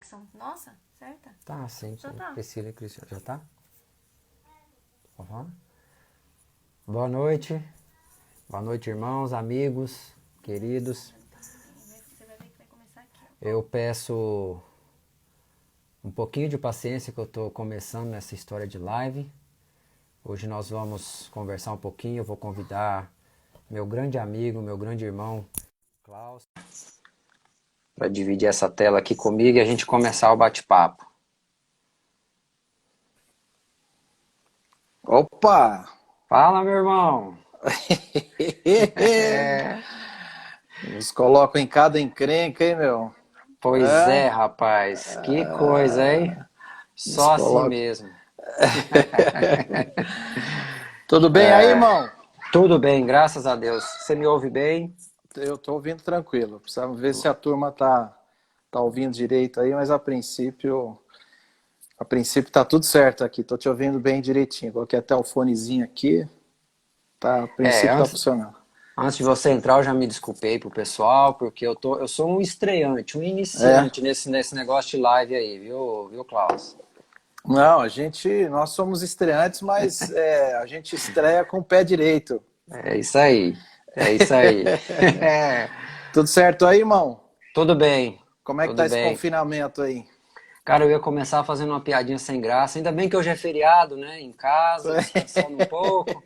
conexão nossa, certa? Tá, sim. Já tá. Priscila e Cristiano. Já tá? Uhum. Boa noite. Boa noite, irmãos, amigos, queridos. Você vai ver que vai começar aqui, ó. Eu peço um pouquinho de paciência que eu tô começando nessa história de live. Hoje nós vamos conversar um pouquinho. Eu vou convidar meu grande amigo, meu grande irmão, Klaus, para dividir essa tela aqui comigo e a gente começar o bate-papo. Opa! Fala, meu irmão! Nos colocam em cada encrenca, hein, meu? Pois é, rapaz. Que coisa, hein? Nos Só assim colocam. mesmo. Tudo bem aí, irmão? Tudo bem, graças a Deus. Você me ouve bem? Eu tô ouvindo tranquilo. Precisamos ver se a turma tá ouvindo direito aí, mas a princípio tá tudo certo aqui. Tô te ouvindo bem direitinho. Coloquei até o fonezinho aqui. Tá, a princípio tá funcionando. Antes de você entrar, eu já me desculpei pro pessoal, porque eu sou um estreante, um iniciante nesse negócio de live aí, viu, Klaus? Não, nós somos estreantes, mas a gente estreia com o pé direito. É isso aí, é isso aí. Tudo certo aí, irmão? Tudo bem, Como é que tudo tá esse bem. confinamento aí? Cara, eu ia começar fazendo uma piadinha sem graça, ainda bem que hoje é feriado, né, em casa, descansando um pouco.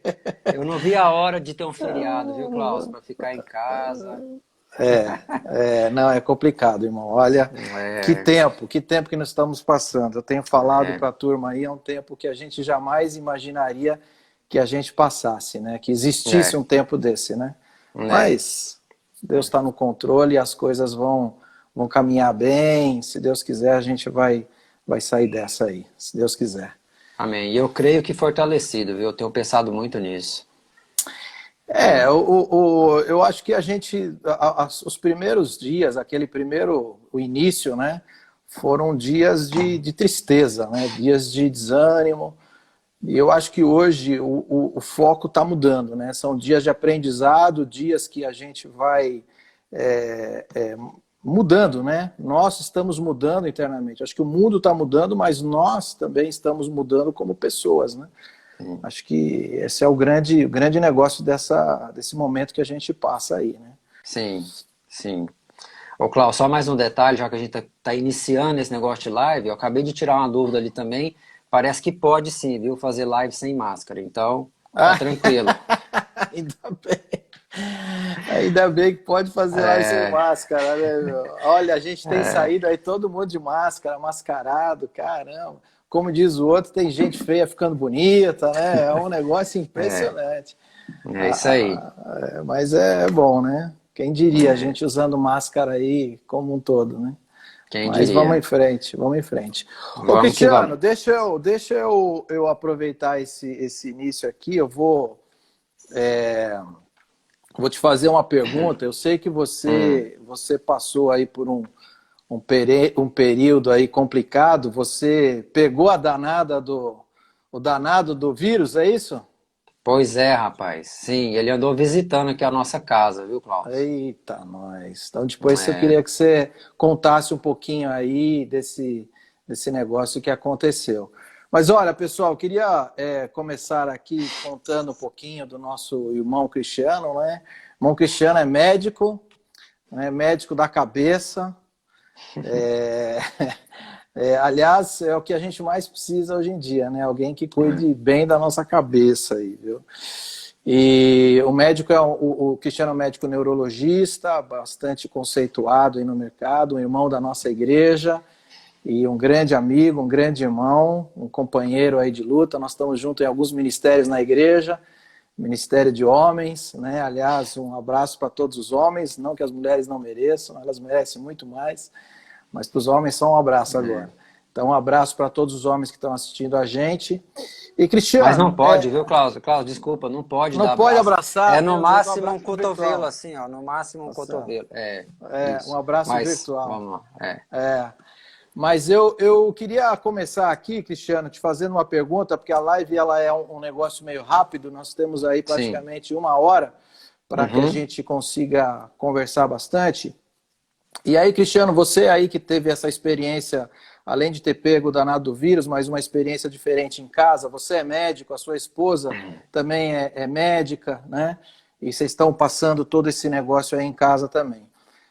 Eu não vi a hora de ter um feriado, viu, Klaus, para ficar em casa. Não, é complicado, irmão. Olha, que tempo que nós estamos passando. Eu tenho falado para a turma aí, é um tempo que a gente jamais imaginaria que a gente passasse, né? Que existisse um tempo desse, né? Mas Deus está no controle e as coisas vão caminhar bem. Se Deus quiser, a gente vai sair dessa aí, se Deus quiser. Amém. E eu creio que fortalecido, viu? Eu tenho pensado muito nisso. Eu acho que os primeiros dias, o início, né, foram dias de tristeza, né, dias de desânimo, e eu acho que hoje o foco está mudando, né, são dias de aprendizado, dias que a gente vai mudando, né, nós estamos mudando internamente, acho que o mundo está mudando, mas nós também estamos mudando como pessoas, né. Acho que esse é o grande negócio desse momento que a gente passa aí, né? Sim, sim. Ô, Klaus, só mais um detalhe, já que a gente tá iniciando esse negócio de live, eu acabei de tirar uma dúvida ali também, parece que pode sim, viu, fazer live sem máscara, então tá tranquilo. Ainda bem que pode fazer live sem máscara, né, meu? Olha, a gente tem saído aí todo mundo de máscara, mascarado, caramba. Como diz o outro, tem gente feia ficando bonita, né? É um negócio impressionante. É isso aí. Mas é bom, né? Quem diria, a gente usando máscara aí como um todo, né? Quem Mas diria. vamos em frente, vamos em frente. Ô, Vamos que Cristiano, vamos. deixa eu aproveitar esse início aqui, eu vou te fazer uma pergunta. Eu sei que você passou aí por um período aí complicado. Você pegou o danado do vírus, é isso? Pois é, rapaz. Sim, ele andou visitando aqui a nossa casa, viu, Klaus? Eita, nós. Então depois eu queria que você contasse um pouquinho aí desse negócio que aconteceu. Mas olha, pessoal, eu queria começar aqui contando um pouquinho do nosso irmão Cristiano, né? O irmão Cristiano é médico, né? Médico da cabeça. Aliás, é o que a gente mais precisa hoje em dia, né? Alguém que cuide bem da nossa cabeça aí, viu? E o médico o Cristiano é um médico neurologista, bastante conceituado aí no mercado, um irmão da nossa igreja e um grande amigo, um grande irmão, um companheiro aí de luta. Nós estamos juntos em alguns ministérios na igreja, Ministério de Homens, né? Aliás, um abraço para todos os homens, não que as mulheres não mereçam, elas merecem muito mais, mas para os homens só um abraço agora. Então, um abraço para todos os homens que estão assistindo a gente. E, Cristiano... Mas não pode, viu, Klaus? Klaus, desculpa, não pode não dar pode abraço. abraçar. É no máximo um abraço cotovelo, virtual. assim, ó. No máximo um cotovelo. Um abraço Mas, virtual. vamos lá. Mas eu queria começar aqui, Cristiano, te fazendo uma pergunta, porque a live ela é um negócio meio rápido, nós temos aí praticamente 1 hora para que a gente consiga conversar bastante. E aí, Cristiano, você aí que teve essa experiência, além de ter pego o danado do vírus, mas uma experiência diferente em casa, você é médico, a sua esposa também é médica, né? E vocês estão passando todo esse negócio aí em casa também.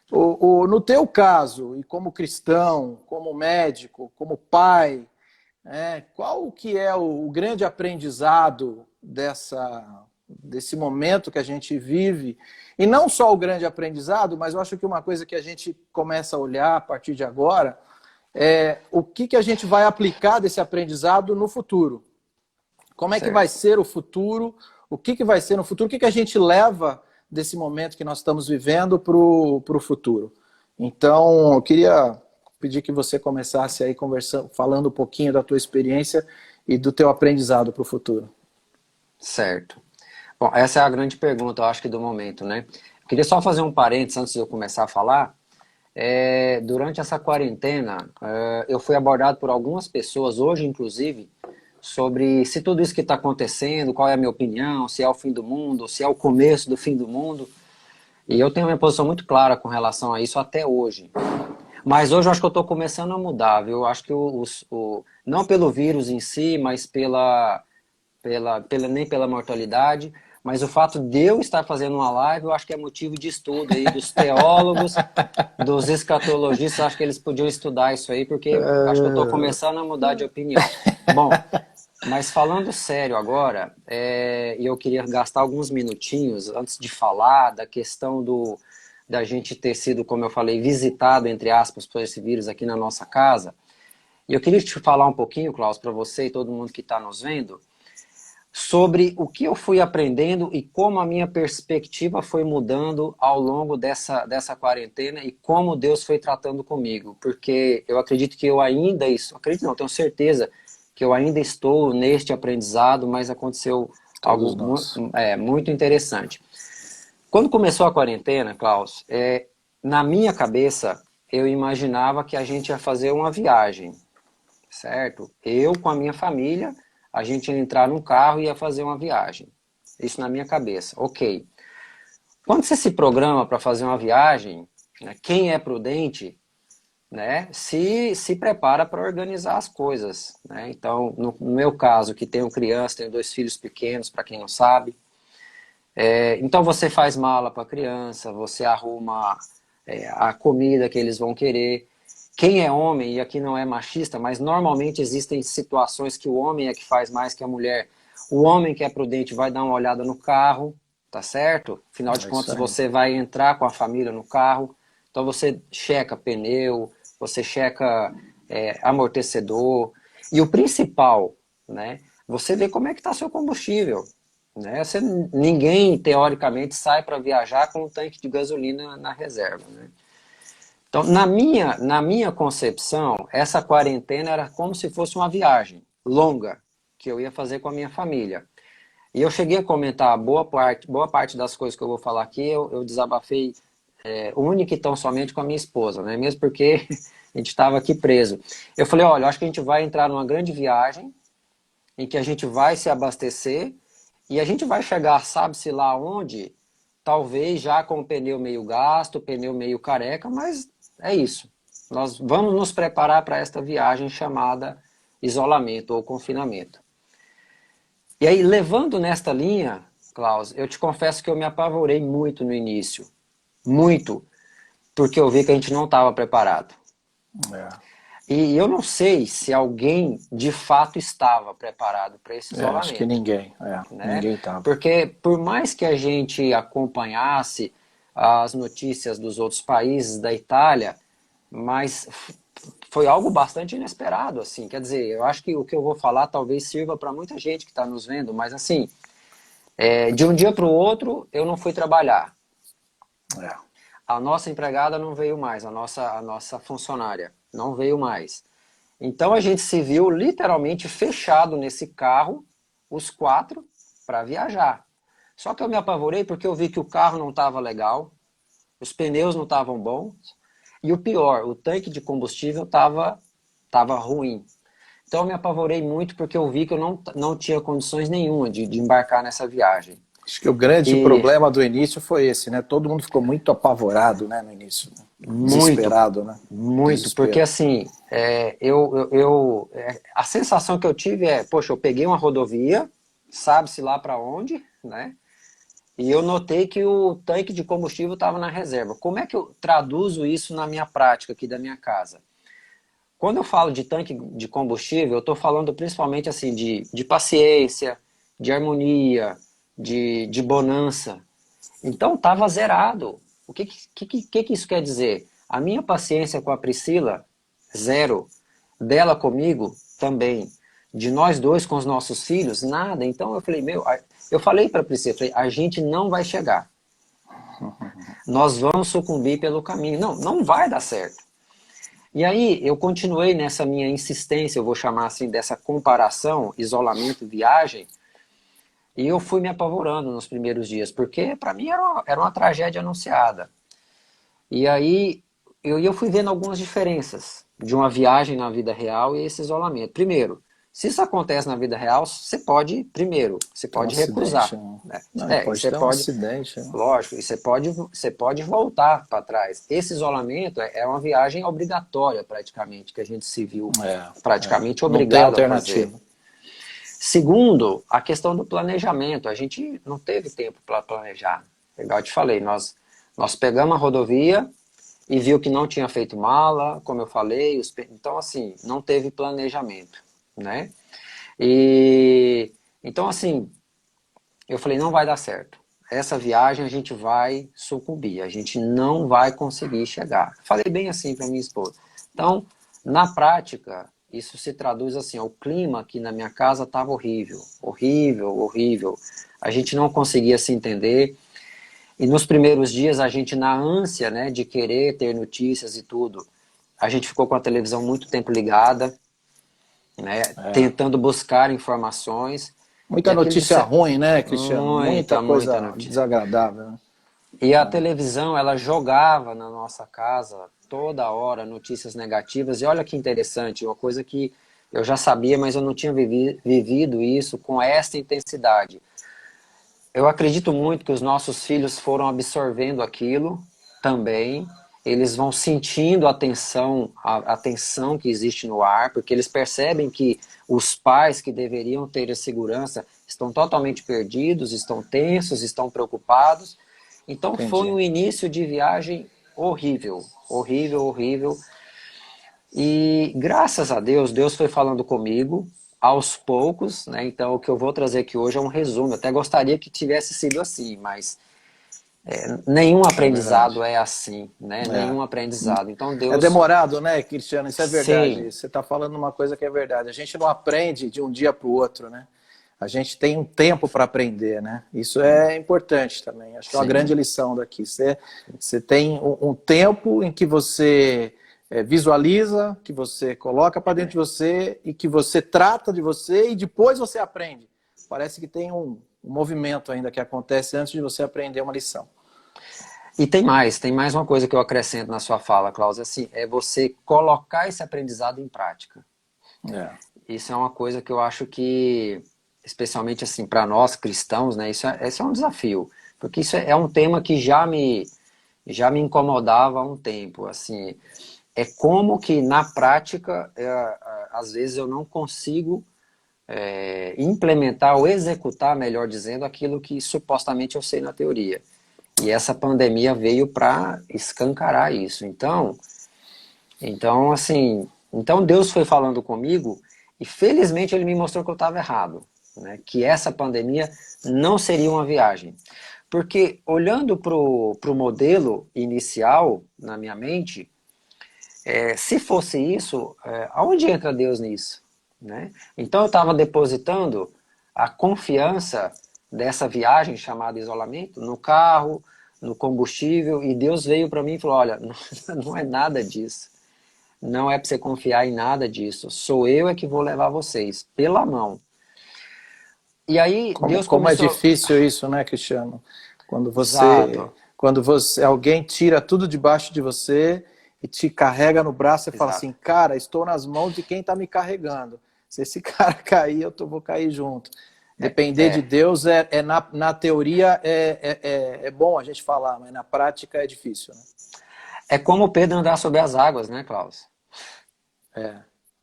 No teu caso, e como cristão, como médico, como pai, qual que é o grande aprendizado desse momento que a gente vive? E não só o grande aprendizado, mas eu acho que uma coisa que a gente começa a olhar a partir de agora é o que a gente vai aplicar desse aprendizado no futuro. Como é que vai ser o futuro? O que vai ser no futuro? O que a gente leva desse momento que nós estamos vivendo para o futuro? Então, eu queria pedir que você começasse aí conversando, falando um pouquinho da tua experiência e do teu aprendizado para o futuro. Certo. Bom, essa é a grande pergunta, eu acho que do momento, né? Eu queria só fazer um parênteses antes de eu começar a falar. Durante essa quarentena, eu fui abordado por algumas pessoas, hoje inclusive, sobre se tudo isso que está acontecendo, qual é a minha opinião, se é o fim do mundo, se é o começo do fim do mundo. E eu tenho uma posição muito clara com relação a isso até hoje. Mas hoje eu acho que eu estou começando a mudar, viu? Eu acho que não pelo vírus em si, mas nem pela mortalidade, mas o fato de eu estar fazendo uma live, eu acho que é motivo de estudo aí dos teólogos, dos escatologistas, acho que eles podiam estudar isso aí, porque acho que eu estou começando a mudar de opinião. Bom, mas falando sério agora, e eu queria gastar alguns minutinhos antes de falar da questão da gente ter sido, como eu falei, visitado, entre aspas, por esse vírus aqui na nossa casa. E eu queria te falar um pouquinho, Klaus, para você e todo mundo que está nos vendo, sobre o que eu fui aprendendo e como a minha perspectiva foi mudando ao longo dessa quarentena e como Deus foi tratando comigo. Porque eu acredito que acredito não, tenho certeza que eu ainda estou neste aprendizado, mas aconteceu algo muito interessante. Quando começou a quarentena, Klaus, na minha cabeça, eu imaginava que a gente ia fazer uma viagem, certo? Eu com a minha família, a gente ia entrar num carro e ia fazer uma viagem. Isso na minha cabeça, ok. Quando você se programa para fazer uma viagem, né, quem é prudente, né, se prepara para organizar as coisas. Né? Então, no meu caso, que tenho criança, tenho 2 filhos pequenos, para quem não sabe, então você faz mala para a criança, você arruma a comida que eles vão querer. Quem é homem, e aqui não é machista, mas normalmente existem situações que o homem é que faz mais que a mulher. O homem que é prudente vai dar uma olhada no carro, tá certo? Afinal de contas, você vai entrar com a família no carro, então você checa pneu, você checa amortecedor. E o principal, né? Você vê como é que está seu combustível. Né? Ninguém, teoricamente, sai para viajar com um tanque de gasolina na reserva. Né? Então, na minha concepção, essa quarentena era como se fosse uma viagem longa que eu ia fazer com a minha família. E eu cheguei a comentar boa parte das coisas que eu vou falar aqui, eu desabafei única e tão somente com a minha esposa, né? Mesmo porque a gente estava aqui preso. Eu falei, olha, eu acho que a gente vai entrar numa grande viagem em que a gente vai se abastecer e a gente vai chegar, sabe-se lá onde, talvez já com o pneu meio gasto, o pneu meio careca, mas é isso. Nós vamos nos preparar para esta viagem chamada isolamento ou confinamento. E aí, levando nesta linha, Klaus, eu te confesso que eu me apavorei muito no início. Muito. Porque eu vi que a gente não estava preparado. E eu não sei se alguém de fato estava preparado para esse isolamento. Acho que ninguém. Né? Ninguém estava. Porque por mais que a gente acompanhasse as notícias dos outros países, da Itália, mas foi algo bastante inesperado, assim. Quer dizer, eu acho que o que eu vou falar talvez sirva para muita gente que está nos vendo, mas assim, de um dia para o outro eu não fui trabalhar. A nossa empregada não veio mais, a nossa funcionária não veio mais. Então a gente se viu literalmente fechado nesse carro, os 4, para viajar. Só que eu me apavorei porque eu vi que o carro não estava legal, os pneus não estavam bons, e o pior, o tanque de combustível estava ruim. Então eu me apavorei muito porque eu vi que eu não tinha condições nenhuma de embarcar nessa viagem. Acho que o grande problema do início foi esse, né? Todo mundo ficou muito apavorado, né, no início. Né? Desesperado, né? Muito, Desespero. porque assim, a sensação que eu tive poxa, eu peguei uma rodovia, sabe-se lá para onde, né? E eu notei que o tanque de combustível estava na reserva. Como é que eu traduzo isso na minha prática aqui da minha casa? Quando eu falo de tanque de combustível, eu estou falando principalmente assim de paciência, de harmonia, de bonança. Então estava zerado. O que isso quer dizer? A minha paciência com a Priscila, zero. Dela comigo, também. De nós dois com os nossos filhos, nada. Então eu falei, eu falei para a Priscila, falei, a gente não vai chegar. Nós vamos sucumbir pelo caminho. Não, não vai dar certo. E aí eu continuei nessa minha insistência, eu vou chamar assim, dessa comparação, isolamento, viagem, e eu fui me apavorando nos primeiros dias, porque para mim era uma tragédia anunciada. E aí eu fui vendo algumas diferenças de uma viagem na vida real e esse isolamento. Primeiro, se isso acontece na vida real, você pode recusar. Né? Pode ter um acidente. Né? Lógico, e você pode voltar para trás. Esse isolamento é uma viagem obrigatória, praticamente, que a gente se viu praticamente obrigado a fazer. Segundo, a questão do planejamento. A gente não teve tempo para planejar. Igual eu te falei, nós pegamos a rodovia e viu que não tinha feito mala, como eu falei. Então, assim, não teve planejamento. Né? E então assim, eu falei, não vai dar certo. Essa viagem a gente vai sucumbir, a gente não vai conseguir chegar. Falei bem assim para minha esposa. Então, na prática, isso se traduz assim, o clima aqui na minha casa estava horrível, horrível, horrível. A gente não conseguia se entender. E nos primeiros dias, a gente na ânsia, né, de querer ter notícias e tudo, a gente ficou com a televisão muito tempo ligada, né, tentando buscar informações. Muita notícia ruim, né, Cristiano? Muita coisa desagradável. Né? E a televisão, ela jogava na nossa casa toda hora notícias negativas. E olha que interessante, uma coisa que eu já sabia, mas eu não tinha vivido isso com esta intensidade. Eu acredito muito que os nossos filhos foram absorvendo aquilo também. Eles vão sentindo a tensão que existe no ar, porque eles percebem que os pais que deveriam ter a segurança estão totalmente perdidos, estão tensos, estão preocupados. Então foi um início de viagem horrível, horrível, horrível. E graças a Deus, Deus foi falando comigo aos poucos, né? Então o que eu vou trazer aqui hoje é um resumo. Eu até gostaria que tivesse sido assim, mas nenhum aprendizado é assim, né? Nenhum aprendizado. Então Deus... É demorado, né, Cristiano? Isso é verdade. Sim. Você está falando uma coisa que é verdade. A gente não aprende de um dia para o outro, né? A gente tem um tempo para aprender, né? Isso é importante também. Acho que é uma grande lição daqui. Você tem um tempo em que você visualiza, que você coloca para dentro de você e que você trata de você e depois você aprende. Parece que tem um movimento ainda que acontece antes de você aprender uma lição. E tem mais uma coisa que eu acrescento na sua fala, Klaus, assim, é você colocar esse aprendizado em prática. Isso é uma coisa que eu acho que, especialmente assim, para nós cristãos, né, esse é um desafio, porque isso é um tema que já me incomodava há um tempo, assim, é como que na prática, às vezes eu não consigo implementar ou executar, melhor dizendo, aquilo que supostamente eu sei na teoria. E essa pandemia veio para escancarar isso. Então Deus foi falando comigo e felizmente ele me mostrou que eu estava errado, né? Que essa pandemia não seria uma viagem. Porque olhando para o modelo inicial na minha mente, se fosse isso, aonde entra Deus nisso? Né? Então eu estava depositando a confiança dessa viagem chamada isolamento no carro, no combustível, e Deus veio para mim e falou, olha, não é nada disso, não é para você confiar em nada disso, sou eu que vou levar vocês pela mão. E aí Deus como começou... é difícil isso, né, Cristiano? Quando alguém tira tudo debaixo de você e te carrega no braço e fala assim, cara, estou nas mãos de quem está me carregando. Se esse cara cair, eu vou cair junto. Depender de Deus na teoria é bom a gente falar, mas na prática é difícil, né? É como Pedro andar sobre as águas, né, Klaus?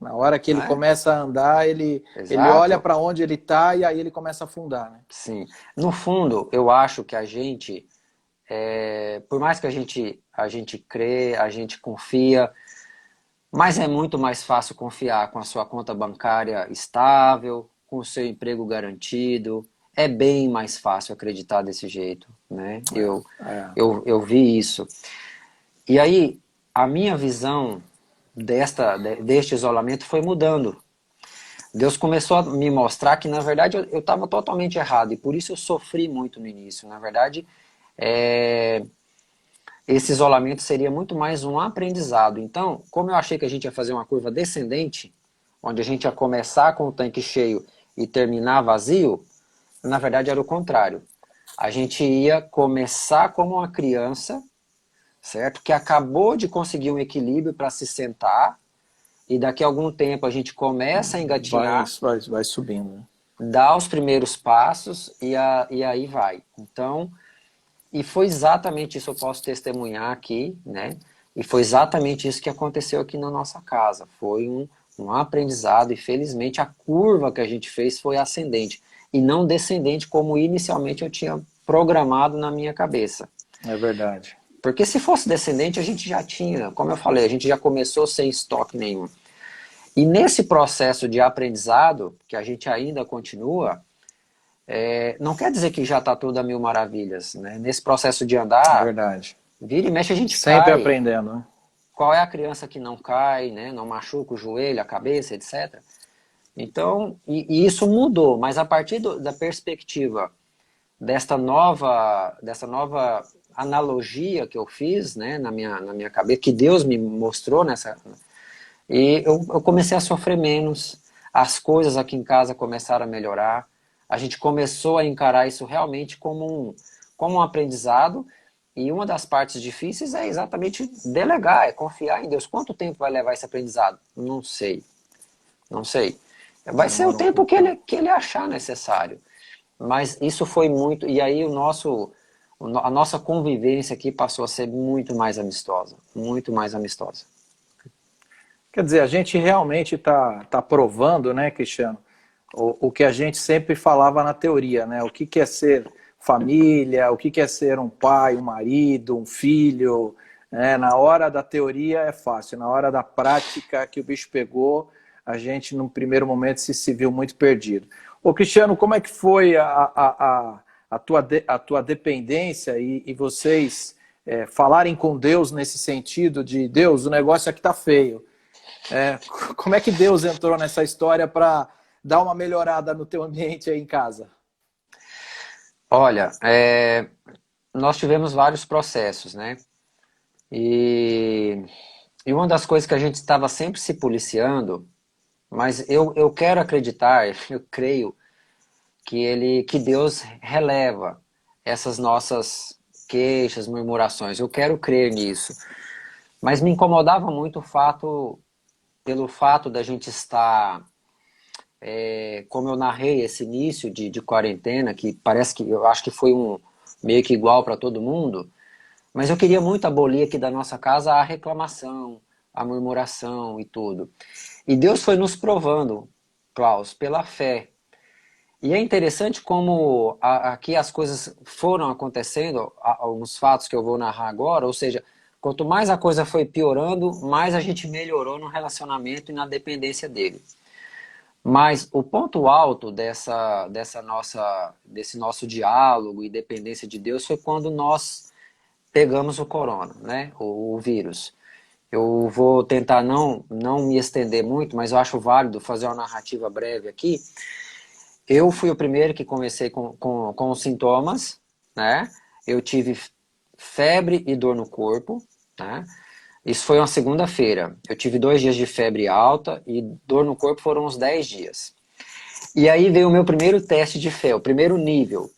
Na hora que ele Não é? começa a andar, ele olha Exato. para onde ele está e aí ele começa a afundar, né? Sim. No fundo, eu acho que a gente, por mais que a gente crê, a gente confia, mas é muito mais fácil confiar com a sua conta bancária estável, com o seu emprego garantido. É bem mais fácil acreditar desse jeito, né? Eu vi isso. E aí, a minha visão deste isolamento foi mudando. Deus começou a me mostrar que, na verdade, eu estava totalmente errado. E por isso eu sofri muito no início. Na verdade, esse isolamento seria muito mais um aprendizado. Então, como eu achei que a gente ia fazer uma curva descendente, onde a gente ia começar com o tanque cheio e terminar vazio, na verdade era o contrário. A gente ia começar como uma criança, certo? Que acabou de conseguir um equilíbrio para se sentar, e daqui a algum tempo a gente começa a engatinhar, vai subindo, né? dá os primeiros passos e aí vai. Então, e foi exatamente isso, eu posso testemunhar aqui, né? E foi exatamente isso que aconteceu aqui na nossa casa. Foi um aprendizado e felizmente a curva que a gente fez foi ascendente e não descendente como inicialmente eu tinha programado na minha cabeça. É verdade. Porque se fosse descendente a gente já tinha, como eu falei, a gente já começou sem estoque nenhum. E nesse processo de aprendizado, que a gente ainda continua, não quer dizer que já está tudo a mil maravilhas, né? Nesse processo de andar, É verdade. vira e mexe a gente Sempre cai. aprendendo, né? Qual é a criança que não cai, né? Não machuca o joelho, a cabeça, etc. Então, e isso mudou, mas a partir da perspectiva dessa nova analogia que eu fiz, né, na minha cabeça, que Deus me mostrou e eu comecei a sofrer menos, as coisas aqui em casa começaram a melhorar, a gente começou a encarar isso realmente como um aprendizado, e uma das partes difíceis é exatamente delegar, é confiar em Deus. Quanto tempo vai levar esse aprendizado? Não sei. Não sei. Vai ser o tempo que ele achar necessário. Mas isso foi muito... E aí a nossa convivência aqui passou a ser muito mais amistosa. Muito mais amistosa. Quer dizer, a gente realmente tá provando, né, Cristiano, o que a gente sempre falava na teoria, né? O que é ser família, o que é ser um pai, um marido, um filho. Né? Na hora da teoria é fácil, na hora da prática que o bicho pegou, a gente, num primeiro momento, se viu muito perdido. Ô, Cristiano, como é que foi a tua dependência e vocês falarem com Deus nesse sentido de Deus, o negócio aqui tá feio. Como é que Deus entrou nessa história para dar uma melhorada no teu ambiente aí em casa? Olha, nós tivemos vários processos, né? E uma das coisas que a gente estava sempre se policiando, mas eu quero acreditar, eu creio que Deus releva essas nossas queixas, murmurações. Eu quero crer nisso. Mas me incomodava muito pelo fato da gente estar, como eu narrei esse início de quarentena, que parece que eu acho que foi meio que igual para todo mundo, mas eu queria muito abolir aqui da nossa casa a reclamação, a murmuração e tudo. E Deus foi nos provando, Klaus, pela fé. E é interessante como aqui as coisas foram acontecendo, alguns fatos que eu vou narrar agora, ou seja, quanto mais a coisa foi piorando, mais a gente melhorou no relacionamento e na dependência dele. Mas o ponto alto desse nosso diálogo e dependência de Deus foi quando nós pegamos o corona, né? O vírus. Eu vou tentar não me estender muito, mas eu acho válido fazer uma narrativa breve aqui. Eu fui o primeiro que comecei com os sintomas, né? Eu tive febre e dor no corpo, né? Isso foi uma segunda-feira. Eu tive 2 dias de febre alta e dor no corpo foram uns 10 dias. E aí veio o meu primeiro teste de fé, o primeiro nível.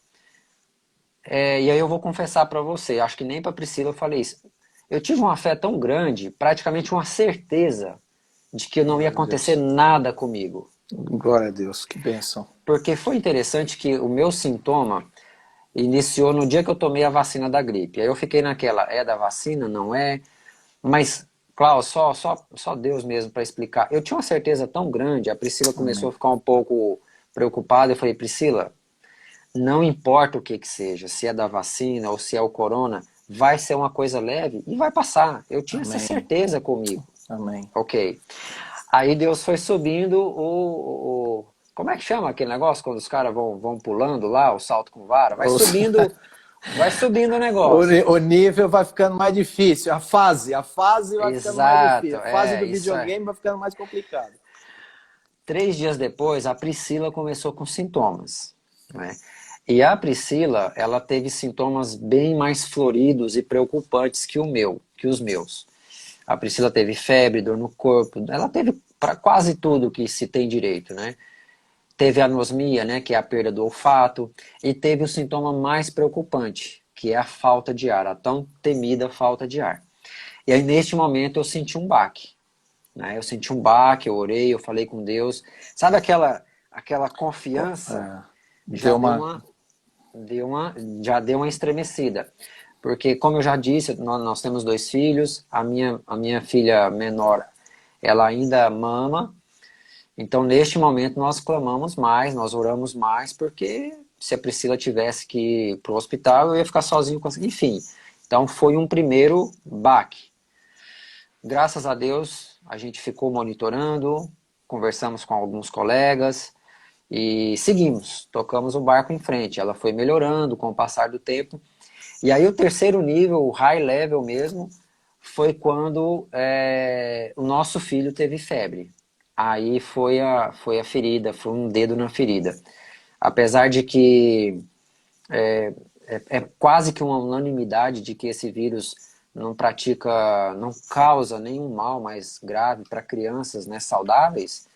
E aí eu vou confessar para você, acho que nem para Priscila eu falei isso. Eu tive uma fé tão grande, praticamente uma certeza de que não ia acontecer nada comigo. Glória a Deus, que bênção. Porque foi interessante que o meu sintoma iniciou no dia que eu tomei a vacina da gripe. Aí eu fiquei naquela, é da vacina, não é? Mas, Klaus, só Deus mesmo para explicar. Eu tinha uma certeza tão grande, a Priscila começou Amém. a ficar um pouco preocupada. Eu falei, Priscila, não importa o que que seja, se é da vacina ou se é o corona, vai ser uma coisa leve e vai passar. Eu tinha essa Amém. certeza comigo. Amém. Ok. Aí Deus foi subindo como é que chama aquele negócio quando os caras vão pulando lá, o salto com vara? Vai subindo o negócio. O nível vai ficando mais difícil. A fase vai ficando mais Exato, difícil. A fase do isso é. videogame vai ficando mais complicada. 3 dias depois, a Priscila começou com sintomas, né? E a Priscila, ela teve sintomas bem mais floridos e preocupantes que os meus. A Priscila teve febre, dor no corpo, ela teve para quase tudo que se tem direito, né? Teve anosmia, né, que é a perda do olfato, e teve o sintoma mais preocupante, que é a falta de ar, a tão temida falta de ar. E aí, neste momento, eu senti um baque. Né? Eu senti um baque, eu orei, eu falei com Deus. Sabe aquela confiança? É, Já deu deu uma. uma, já deu uma estremecida. Porque, como eu já disse, nós temos 2 filhos, a minha filha menor, ela ainda mama. Então, neste momento, nós clamamos mais, nós oramos mais, porque se a Priscila tivesse que ir para o hospital, eu ia ficar sozinho. Enfim, então foi um primeiro baque. Graças a Deus, a gente ficou monitorando, conversamos com alguns colegas e seguimos, tocamos o barco em frente. Ela foi melhorando com o passar do tempo. E aí o terceiro nível, o high level mesmo, foi quando o nosso filho teve febre. Aí foi a ferida, foi um dedo na ferida. Apesar de que é quase que uma unanimidade de que esse vírus não causa nenhum mal mais grave para crianças, né, saudáveis,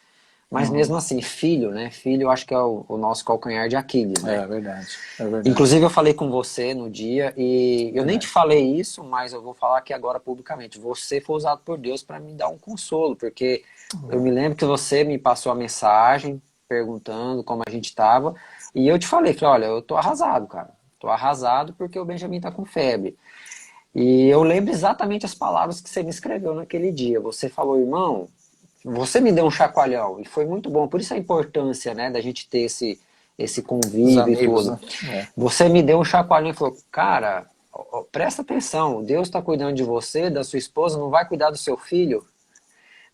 mas mesmo assim, filho, né, filho eu acho que é o nosso calcanhar de Aquiles, né. É verdade. É verdade. Inclusive eu falei com você no dia e eu nem te falei isso, mas eu vou falar aqui agora publicamente. Você foi usado por Deus para me dar um consolo, porque eu me lembro que você me passou a mensagem perguntando como a gente estava e eu te falei, olha, eu tô arrasado, cara. Tô arrasado porque o Benjamin tá com febre. E eu lembro exatamente as palavras que você me escreveu naquele dia. Você falou, irmão, você me deu um chacoalhão e foi muito bom. Por isso a importância, né, da gente ter esse Os convívio e amigos, tudo. né? É. Você me deu um chacoalhão e falou, cara, presta atenção, Deus está cuidando de você, da sua esposa, não vai cuidar do seu filho.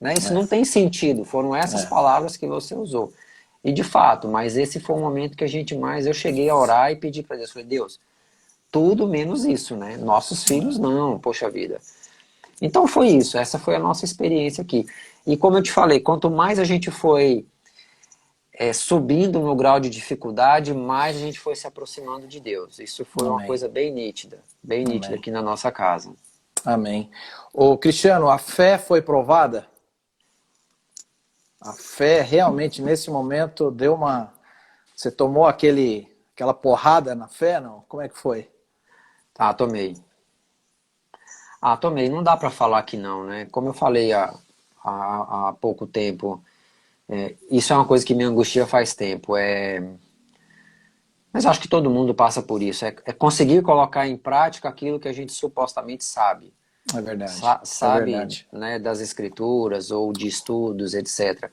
Né? Isso não tem sentido. Foram essas palavras que você usou. E de fato, mas esse foi o momento que eu cheguei a orar e pedi para Deus, falei, Deus, tudo menos isso, né? Nossos filhos não, poxa vida. Então foi isso, essa foi a nossa experiência aqui. E como eu te falei, quanto mais a gente foi subindo no grau de dificuldade, mais a gente foi se aproximando de Deus. Isso foi uma Amém. coisa bem nítida Amém. aqui na nossa casa. Amém. Ô, Cristiano, a fé foi provada? A fé realmente nesse momento deu uma. Você tomou aquela porrada na fé, não? Como é que foi? Ah, tomei. Tomei. Não dá para falar que não, né? Como eu falei há pouco tempo, isso é uma coisa que me angustia faz tempo. Mas acho que todo mundo passa por isso. É conseguir colocar em prática aquilo que a gente supostamente sabe. É verdade. É Sabe, verdade. né, das escrituras ou de estudos, etc.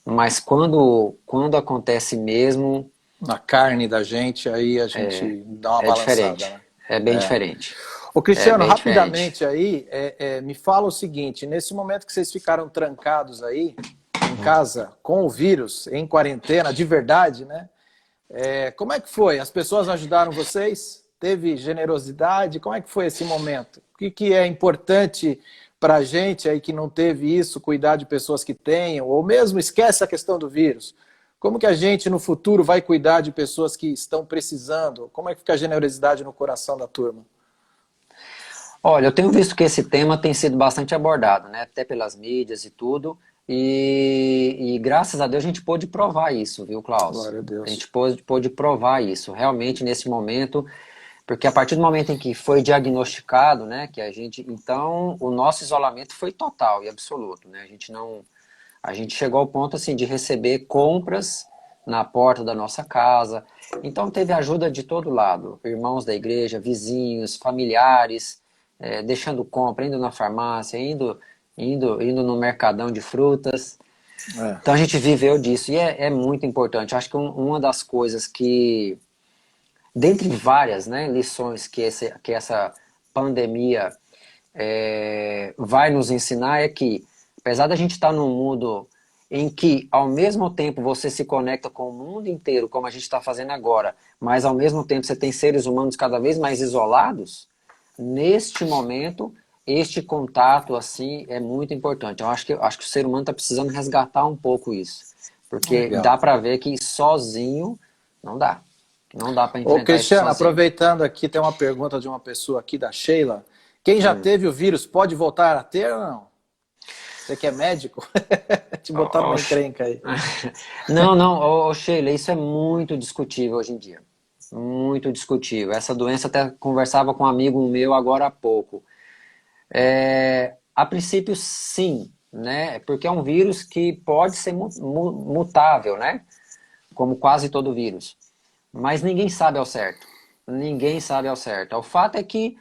Mas quando acontece mesmo, Na carne da gente, aí a gente dá uma é balançada, diferente. né? É bem diferente. Ô, É Cristiano, bem diferente. rapidamente aí, me fala o seguinte: nesse momento que vocês ficaram trancados aí, em casa, com o vírus, em quarentena, de verdade, né? Como é que foi? As pessoas ajudaram vocês? Teve generosidade? Como é que foi esse momento? O que é importante para a gente aí que não teve isso, cuidar de pessoas que tenham, ou mesmo esquece a questão do vírus? Como que a gente no futuro vai cuidar de pessoas que estão precisando? Como é que fica a generosidade no coração da turma? Olha, eu tenho visto que esse tema tem sido bastante abordado, né? Até pelas mídias e tudo. E graças a Deus a gente pôde provar isso, viu, Klaus? Glória a A gente Deus. pôde provar isso. Realmente, nesse momento, porque a partir do momento em que foi diagnosticado, né, que a gente, então, o nosso isolamento foi total e absoluto, né? A gente chegou ao ponto assim de receber compras na porta da nossa casa. Então teve ajuda de todo lado, irmãos da igreja, vizinhos, familiares, deixando compra, indo na farmácia, indo no mercadão de frutas. Então a gente viveu disso e é muito importante. Eu acho que uma das coisas que, dentre várias, né, lições que essa pandemia vai nos ensinar é que, apesar da gente estar num mundo em que, ao mesmo tempo, você se conecta com o mundo inteiro, como a gente está fazendo agora, mas ao mesmo tempo você tem seres humanos cada vez mais isolados, neste momento, este contato assim é muito importante. Eu acho que o ser humano está precisando resgatar um pouco isso, porque Legal. dá para ver que sozinho não dá. Não dá para Ô, enfrentar isso Cristiano, sozinho. aproveitando aqui, tem uma pergunta de uma pessoa aqui, da Sheila. Quem já teve o vírus pode voltar a ter ou não? Você que é médico? Te botar numa encrenca aí. Não, Sheila, isso é muito discutível hoje em dia. Muito discutível. Essa doença, até conversava com um amigo meu agora há pouco. A princípio, sim, né? Porque é um vírus que pode ser mutável, né? Como quase todo vírus. Mas ninguém sabe ao certo. Ninguém sabe ao certo. O fato é que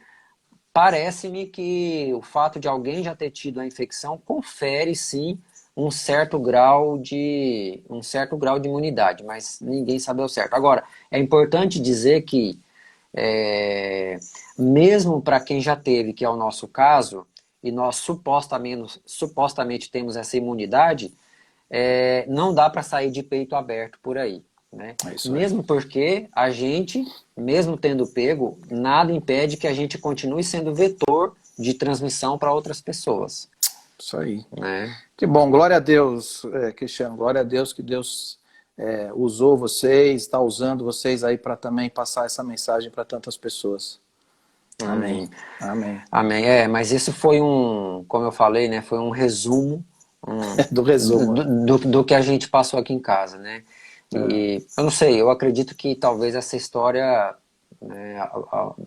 parece-me que o fato de alguém já ter tido a infecção confere, sim, um certo grau de imunidade, mas ninguém sabe ao certo. Agora, é importante dizer que, mesmo para quem já teve, que é o nosso caso, e nós supostamente temos essa imunidade, não dá para sair de peito aberto por aí. Né? Mesmo porque a gente, mesmo tendo pego, nada impede que a gente continue sendo vetor de transmissão para outras pessoas. Isso aí. Né? Que bom, glória a Deus, Cristiano, glória a Deus que Deus usou vocês, está usando vocês aí para também passar essa mensagem para tantas pessoas. Amém. Amém. Amém. Mas isso foi como eu falei, né, foi um resumo do resumo do que a gente passou aqui em casa, né? E eu não sei, eu acredito que talvez essa história, né,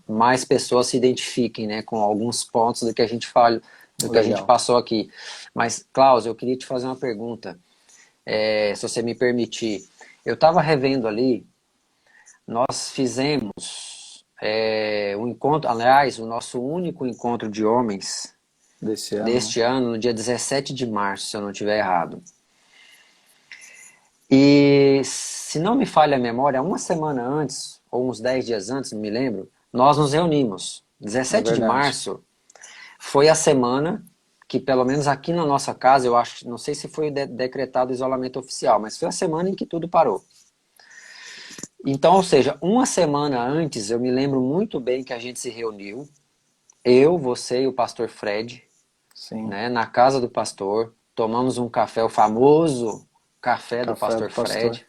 mais pessoas se identifiquem, né, com alguns pontos do que a gente fala, do que a gente passou aqui. Mas, Klaus, eu queria te fazer uma pergunta, se você me permitir. Eu estava revendo ali, nós fizemos um encontro, aliás, o nosso único encontro de homens deste ano, no dia 17 de março, se eu não estiver errado. E, se não me falha a memória, uma semana antes, ou uns 10 dias antes, não me lembro, nós nos reunimos. 17 de março foi a semana que, pelo menos aqui na nossa casa, eu acho, não sei se foi decretado isolamento oficial, mas foi a semana em que tudo parou. Então, ou seja, uma semana antes, eu me lembro muito bem que a gente se reuniu, eu, você e o pastor Fred, né, na casa do pastor, tomamos um café, o famoso café do pastor Fred.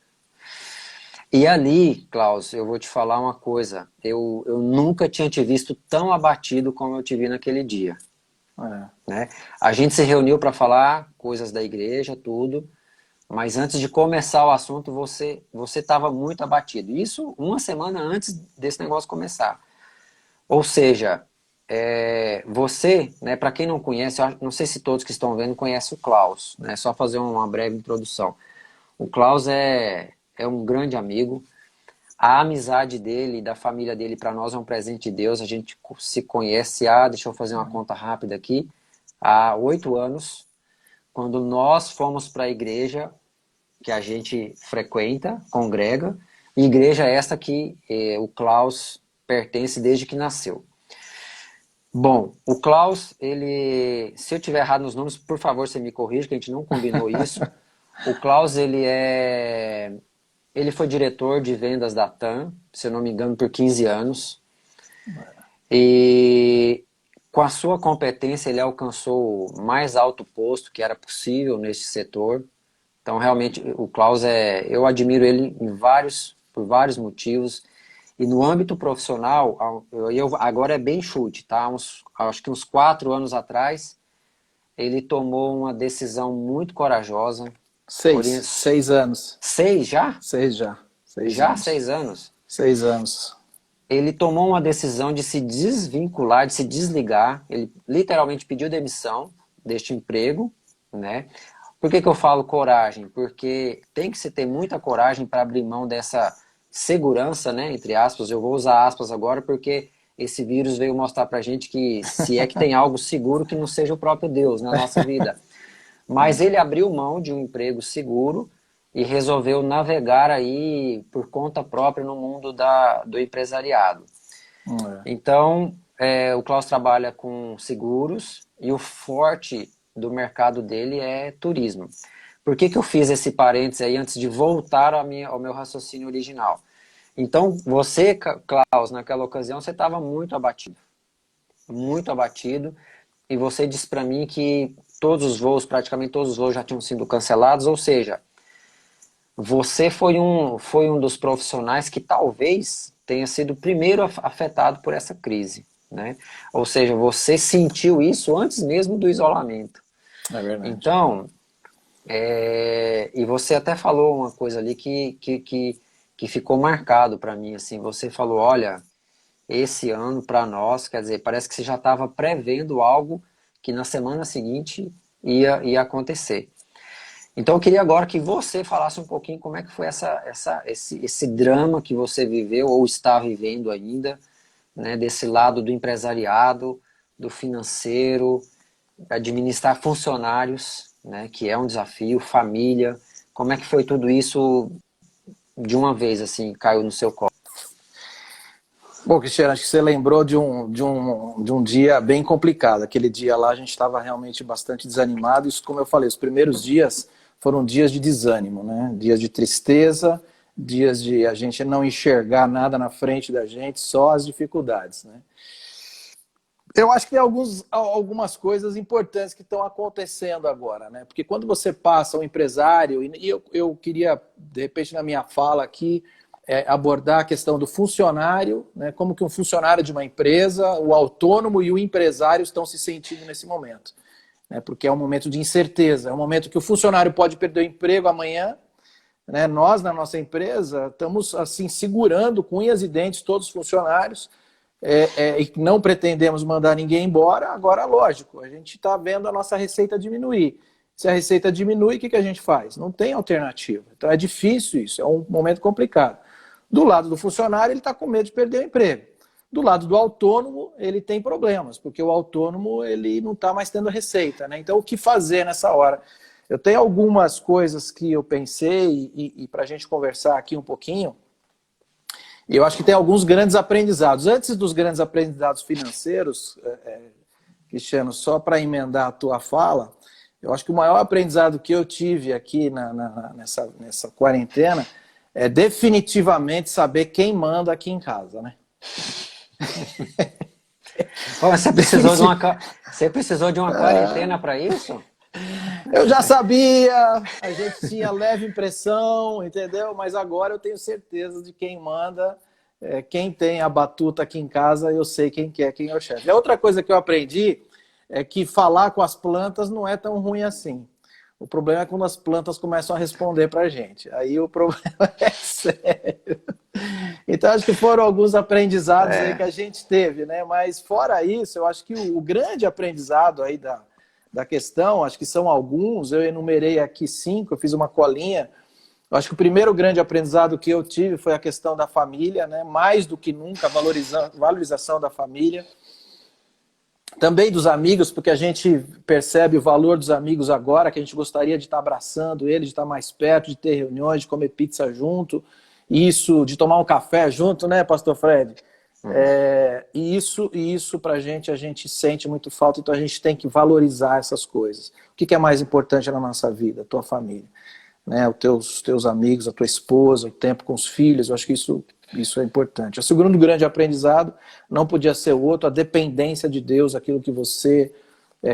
E ali, Klaus, eu vou te falar uma coisa, eu nunca tinha te visto tão abatido como eu te vi naquele dia. Né? A gente se reuniu para falar coisas da igreja, tudo, mas antes de começar o assunto, você estava muito abatido. Isso uma semana antes desse negócio começar. Ou seja, você, né, para quem não conhece, eu não sei se todos que estão vendo conhecem o Klaus, né, só fazer uma breve introdução. O Klaus é um grande amigo. A amizade dele e da família dele para nós é um presente de Deus. A gente se conhece deixa eu fazer uma conta rápida aqui, há 8 anos, quando nós fomos para a igreja que a gente frequenta, congrega, e igreja essa que o Klaus pertence desde que nasceu. Bom, o Klaus, se eu tiver errado nos números, por favor, você me corrija, que a gente não combinou isso. O Klaus, ele foi diretor de vendas da TAM, se eu não me engano, por 15 anos. E com a sua competência, ele alcançou o mais alto posto que era possível nesse setor. Então, realmente, o Klaus, eu admiro ele por vários motivos. E no âmbito profissional, agora é bem chute, tá? Acho que uns 4 anos atrás, ele tomou uma decisão muito corajosa. 6 anos. 6 já? 6 já. 6 já? anos. 6 anos? 6 anos. Ele tomou uma decisão de se desvincular, de se desligar. Ele literalmente pediu demissão deste emprego, né? Por que que eu falo coragem? Porque tem que se ter muita coragem para abrir mão dessa segurança, né, entre aspas. Eu vou usar aspas agora porque esse vírus veio mostrar pra gente que se é que tem algo seguro que não seja o próprio Deus na nossa vida. Mas ele abriu mão de um emprego seguro e resolveu navegar aí por conta própria no mundo do empresariado. Então, o Klaus trabalha com seguros e o forte do mercado dele é turismo. Por que que eu fiz esse parênteses aí antes de voltar ao meu raciocínio original? Então, você, Klaus, naquela ocasião, você estava muito abatido, e você disse para mim que praticamente todos os voos já tinham sido cancelados, ou seja, você foi um dos profissionais que talvez tenha sido o primeiro afetado por essa crise, né? Ou seja, você sentiu isso antes mesmo do isolamento. É verdade. Então, e você até falou uma coisa ali que ficou marcado para mim, assim, você falou, olha, esse ano para nós, quer dizer, parece que você já estava prevendo algo que na semana seguinte ia acontecer. Então eu queria agora que você falasse um pouquinho como é que foi esse drama que você viveu ou está vivendo ainda, né, desse lado do empresariado, do financeiro, administrar funcionários, né, que é um desafio, família. Como é que foi tudo isso de uma vez, assim, caiu no seu colo? Bom, Cristiano, acho que você lembrou de um dia bem complicado. Aquele dia lá a gente estava realmente bastante desanimado. Isso, como eu falei, os primeiros dias foram dias de desânimo, né? Dias de tristeza, dias de a gente não enxergar nada na frente da gente, só as dificuldades, né? Eu acho que tem algumas coisas importantes que estão acontecendo agora, né? Porque quando você passa um empresário, e eu queria, de repente, na minha fala aqui, abordar a questão do funcionário, né? Como que um funcionário de uma empresa, o autônomo e o empresário estão se sentindo nesse momento, né? Porque é um momento de incerteza, é um momento que o funcionário pode perder o emprego amanhã, né? Nós, na nossa empresa, estamos assim segurando com unhas e dentes todos os funcionários, e não pretendemos mandar ninguém embora. Agora, lógico, a gente está vendo a nossa receita diminuir. Se a receita diminui, o que a gente faz? Não tem alternativa. Então é difícil isso, é um momento complicado. Do lado do funcionário, ele está com medo de perder o emprego. Do lado do autônomo, ele tem problemas, porque o autônomo ele não está mais tendo receita, né? Então, o que fazer nessa hora? Eu tenho algumas coisas que eu pensei, e para a gente conversar aqui um pouquinho, e eu acho que tem alguns grandes aprendizados. Antes dos grandes aprendizados financeiros, Cristiano, só para emendar a tua fala, eu acho que o maior aprendizado que eu tive aqui nessa quarentena é definitivamente saber quem manda aqui em casa, né? Você precisou de uma quarentena para isso? Eu já sabia, a gente tinha leve impressão, entendeu? Mas agora eu tenho certeza de quem manda, quem tem a batuta aqui em casa, eu sei quem é o chefe. A outra coisa que eu aprendi é que falar com as plantas não é tão ruim assim. O problema é quando as plantas começam a responder pra gente. Aí o problema é sério. Então acho que foram alguns aprendizados aí que a gente teve, né? Mas fora isso, eu acho que o grande aprendizado aí da questão, acho que são alguns, eu enumerei aqui 5, eu fiz uma colinha. Eu acho que o primeiro grande aprendizado que eu tive foi a questão da família, né? Mais do que nunca, a valorização da família. Também dos amigos, porque a gente percebe o valor dos amigos agora, que a gente gostaria de estar abraçando eles, de estar mais perto, de ter reuniões, de comer pizza junto, isso, de tomar um café junto, né, Pastor Fred? E isso pra gente, a gente sente muito falta, então a gente tem que valorizar essas coisas. O que é mais importante na nossa vida? A tua família, né? Os teus amigos, a tua esposa, o tempo com os filhos, eu acho que isso é importante. O segundo grande aprendizado não podia ser outro, a dependência de Deus, aquilo que você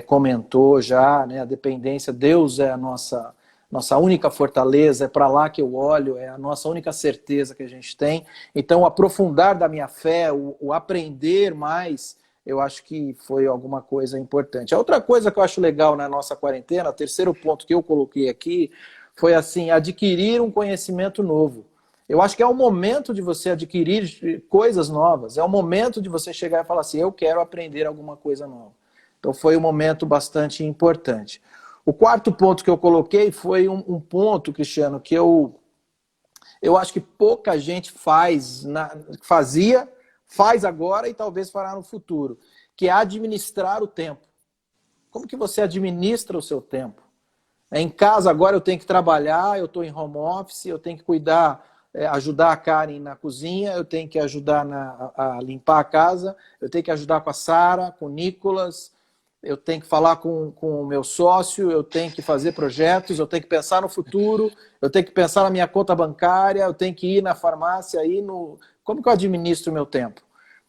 comentou já, né? A dependência, Deus é a nossa única fortaleza, é para lá que eu olho, é a nossa única certeza que a gente tem. Então, o aprofundar da minha fé, o aprender mais, eu acho que foi alguma coisa importante. A outra coisa que eu acho legal na nossa quarentena, o terceiro ponto que eu coloquei aqui, foi assim, adquirir um conhecimento novo. Eu acho que é o momento de você adquirir coisas novas, é o momento de você chegar e falar assim, eu quero aprender alguma coisa nova. Então foi um momento bastante importante. O quarto ponto que eu coloquei foi um ponto, Cristiano, que eu acho que pouca gente faz agora e talvez fará no futuro, que é administrar o tempo. Como que você administra o seu tempo? Em casa agora eu tenho que trabalhar, eu estou em home office, eu tenho que cuidar, ajudar a Karen na cozinha, eu tenho que ajudar a limpar a casa, eu tenho que ajudar com a Sara, com o Nicolas, eu tenho que falar com o meu sócio, eu tenho que fazer projetos, eu tenho que pensar no futuro, eu tenho que pensar na minha conta bancária, eu tenho que ir na farmácia, como que eu administro o meu tempo?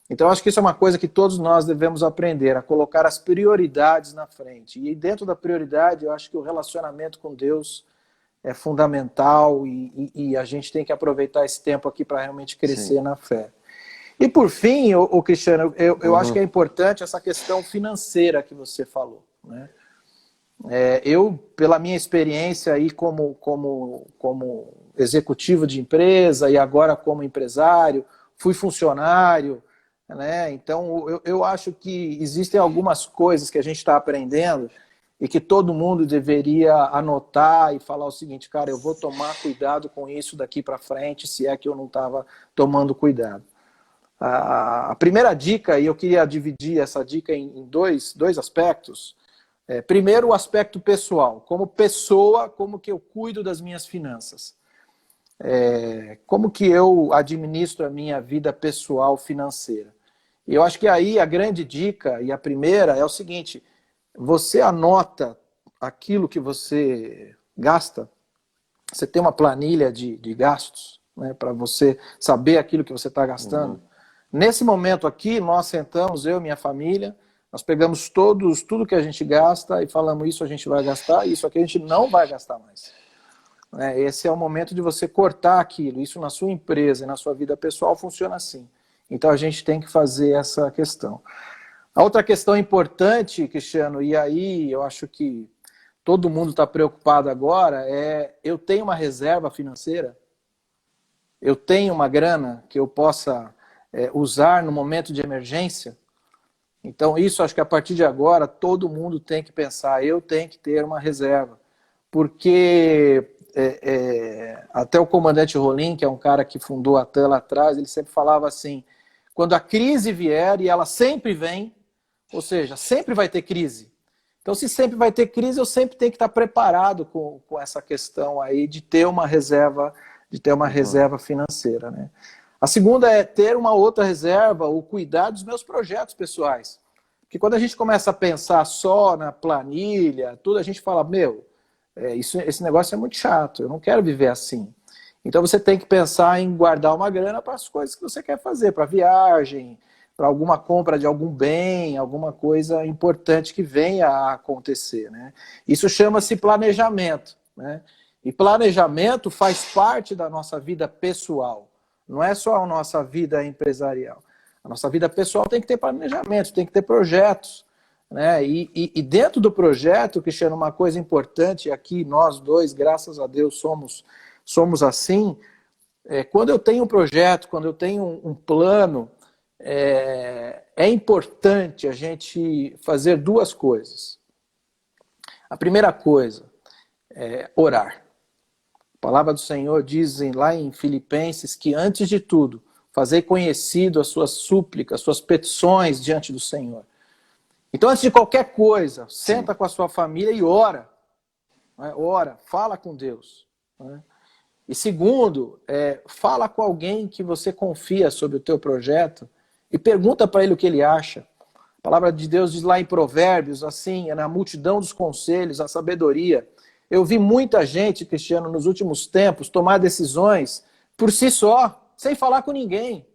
Então, eu acho que isso é uma coisa que todos nós devemos aprender, a colocar as prioridades na frente. E dentro da prioridade, eu acho que o relacionamento com Deus é fundamental e a gente tem que aproveitar esse tempo aqui para realmente crescer Sim. na fé. E por fim, Cristiano, eu acho que é importante essa questão financeira que você falou, né? Eu, pela minha experiência aí como executivo de empresa e agora como empresário, fui funcionário, né? Então, eu acho que existem algumas coisas que a gente está aprendendo e que todo mundo deveria anotar e falar o seguinte, cara, eu vou tomar cuidado com isso daqui para frente, se é que eu não estava tomando cuidado. A primeira dica, e eu queria dividir essa dica em dois aspectos. Primeiro, o aspecto pessoal. Como pessoa, como que eu cuido das minhas finanças? Como que eu administro a minha vida pessoal financeira? E eu acho que aí a grande dica, e a primeira, é o seguinte, você anota aquilo que você gasta, você tem uma planilha de gastos, né, para você saber aquilo que você está gastando. Nesse momento aqui, nós sentamos, eu e minha família, nós pegamos tudo que a gente gasta e falamos isso a gente vai gastar, isso aqui a gente não vai gastar mais. Esse é o momento de você cortar aquilo. Isso na sua empresa e na sua vida pessoal funciona assim. Então a gente tem que fazer essa questão. A outra questão importante, Cristiano, e aí eu acho que todo mundo está preocupado agora, eu tenho uma reserva financeira? Eu tenho uma grana que eu possa usar no momento de emergência? Então isso acho que a partir de agora todo mundo tem que pensar, eu tenho que ter uma reserva. Porque até o comandante Rolim, que é um cara que fundou a TAM lá atrás, ele sempre falava assim, quando a crise vier, e ela sempre vem, ou seja, sempre vai ter crise. Então, se sempre vai ter crise, eu sempre tenho que estar preparado com essa questão aí de ter uma reserva, reserva financeira, né? A segunda é ter uma outra reserva, ou cuidar dos meus projetos pessoais. Porque quando a gente começa a pensar só na planilha, tudo, a gente fala, esse negócio é muito chato, eu não quero viver assim. Então você tem que pensar em guardar uma grana para as coisas que você quer fazer, para viagem, para alguma compra de algum bem, alguma coisa importante que venha a acontecer, né? Isso chama-se planejamento, né? E planejamento faz parte da nossa vida pessoal, não é só a nossa vida empresarial. A nossa vida pessoal tem que ter planejamento, tem que ter projetos, né? E dentro do projeto, Cristiano, uma coisa importante, aqui nós dois, graças a Deus, somos assim, quando eu tenho um projeto, quando eu tenho um plano, é importante a gente fazer duas coisas. A primeira coisa é orar. A palavra do Senhor diz lá em Filipenses que antes de tudo, fazer conhecido as suas súplicas, as suas petições diante do Senhor. Então, antes de qualquer coisa, senta com a sua família e ora. Né? Ora, fala com Deus. Né? E segundo, fala com alguém que você confia sobre o teu projeto e pergunta para ele o que ele acha. A palavra de Deus diz lá em Provérbios, assim, na multidão dos conselhos, a sabedoria. Eu vi muita gente, Cristiano, nos últimos tempos, tomar decisões por si só, sem falar com ninguém.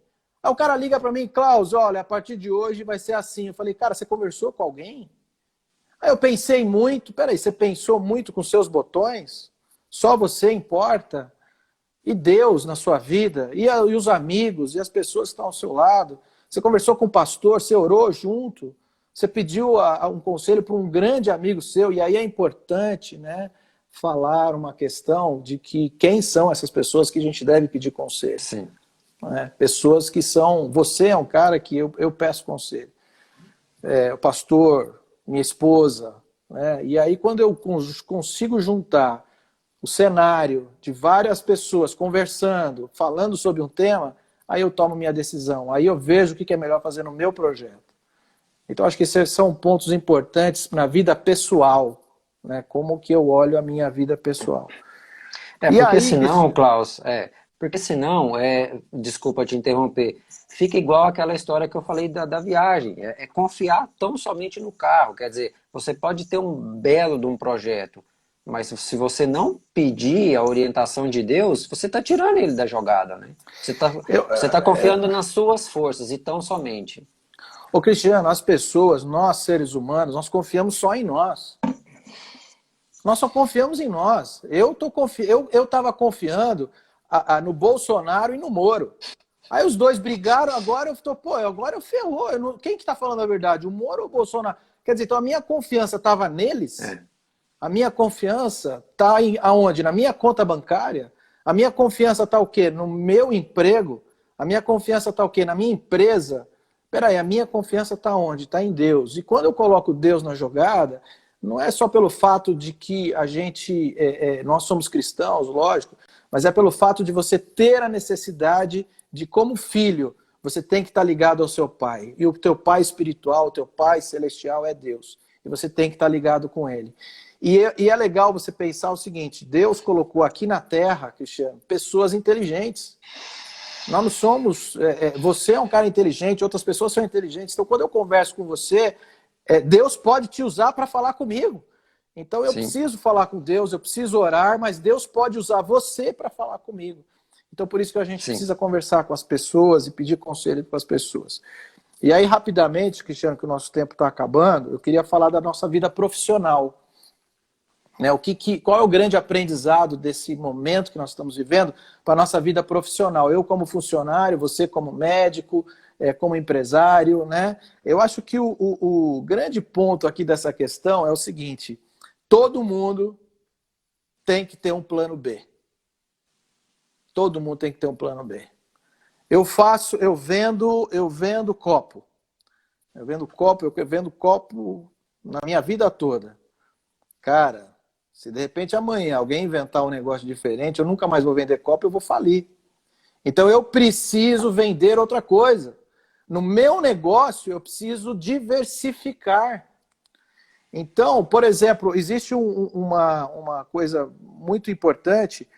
Aí o cara liga para mim, Klaus, olha, a partir de hoje vai ser assim. Eu falei, cara, você conversou com alguém? Aí eu pensei muito, peraí, você pensou muito com seus botões? Só você importa? E Deus na sua vida? E os amigos? E as pessoas que estão ao seu lado? Você conversou com o pastor? Você orou junto? Você pediu um conselho para um grande amigo seu? E aí é importante, né, falar uma questão de que quem são essas pessoas que a gente deve pedir conselho. Sim. Pessoas que são... Você é um cara que eu peço conselho. O pastor, minha esposa, né? E aí quando eu consigo juntar o cenário de várias pessoas conversando, falando sobre um tema, aí eu tomo minha decisão, aí eu vejo o que é melhor fazer no meu projeto. Então acho que esses são pontos importantes na vida pessoal, né? Como que eu olho a minha vida pessoal. E Porque aí, senão, Klaus, porque senão, desculpa te interromper, fica igual aquela história que eu falei da viagem, é confiar tão somente no carro, quer dizer, você pode ter um belo de um projeto, mas se você não pedir a orientação de Deus, você está tirando ele da jogada, né? Você tá confiando nas suas forças e tão somente. Ô Cristiano, as pessoas, nós seres humanos, nós confiamos só em nós. Nós só confiamos em nós. Eu estava confiando no Bolsonaro e no Moro. Aí os dois brigaram, agora eu ferrou. Quem que está falando a verdade? O Moro ou o Bolsonaro? Quer dizer, então a minha confiança estava neles? A minha confiança está aonde? Na minha conta bancária? A minha confiança está o quê? No meu emprego? A minha confiança está o quê? Na minha empresa? Peraí, a minha confiança está onde? Está em Deus. E quando eu coloco Deus na jogada, não é só pelo fato de que nós somos cristãos, lógico, mas é pelo fato de você ter a necessidade de, como filho, você tem que estar ligado ao seu pai. E o teu pai espiritual, o teu pai celestial é Deus. E você tem que estar ligado com ele. E é legal você pensar o seguinte, Deus colocou aqui na Terra, Cristiano, pessoas inteligentes. Nós não somos... você é um cara inteligente, outras pessoas são inteligentes. Então, quando eu converso com você, Deus pode te usar para falar comigo. Então, eu preciso falar com Deus, eu preciso orar, mas Deus pode usar você para falar comigo. Então, por isso que a gente precisa conversar com as pessoas e pedir conselho para as pessoas. E aí, rapidamente, Cristiano, que o nosso tempo está acabando, eu queria falar da nossa vida profissional. Né, qual é o grande aprendizado desse momento que nós estamos vivendo para a nossa vida profissional? Eu como funcionário, você como médico, como empresário, né? Eu acho que o grande ponto aqui dessa questão é o seguinte, todo mundo tem que ter um plano B. Todo mundo tem que ter um plano B. Eu vendo copo. Eu vendo copo na minha vida toda. Cara, se de repente amanhã alguém inventar um negócio diferente, eu nunca mais vou vender copo, eu vou falir. Então eu preciso vender outra coisa. No meu negócio eu preciso diversificar. Então, por exemplo, existe uma coisa muito importante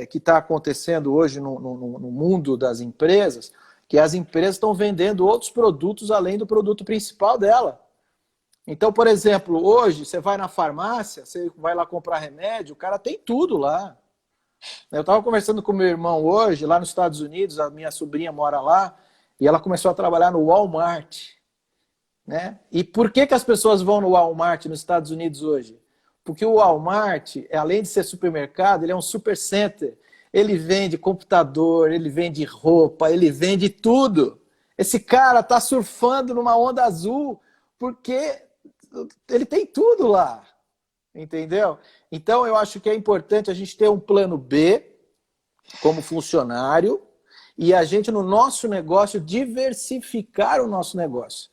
que está acontecendo hoje no mundo das empresas, que as empresas estão vendendo outros produtos além do produto principal dela. Então, por exemplo, hoje você vai na farmácia, você vai lá comprar remédio, o cara tem tudo lá. Eu estava conversando com meu irmão hoje, lá nos Estados Unidos, a minha sobrinha mora lá, e ela começou a trabalhar no Walmart. Né? E por que as pessoas vão no Walmart nos Estados Unidos hoje? Porque o Walmart, além de ser supermercado, ele é um supercenter. Ele vende computador, ele vende roupa, ele vende tudo. Esse cara está surfando numa onda azul porque ele tem tudo lá, entendeu? Então eu acho que é importante a gente ter um plano B como funcionário e a gente no nosso negócio diversificar o nosso negócio.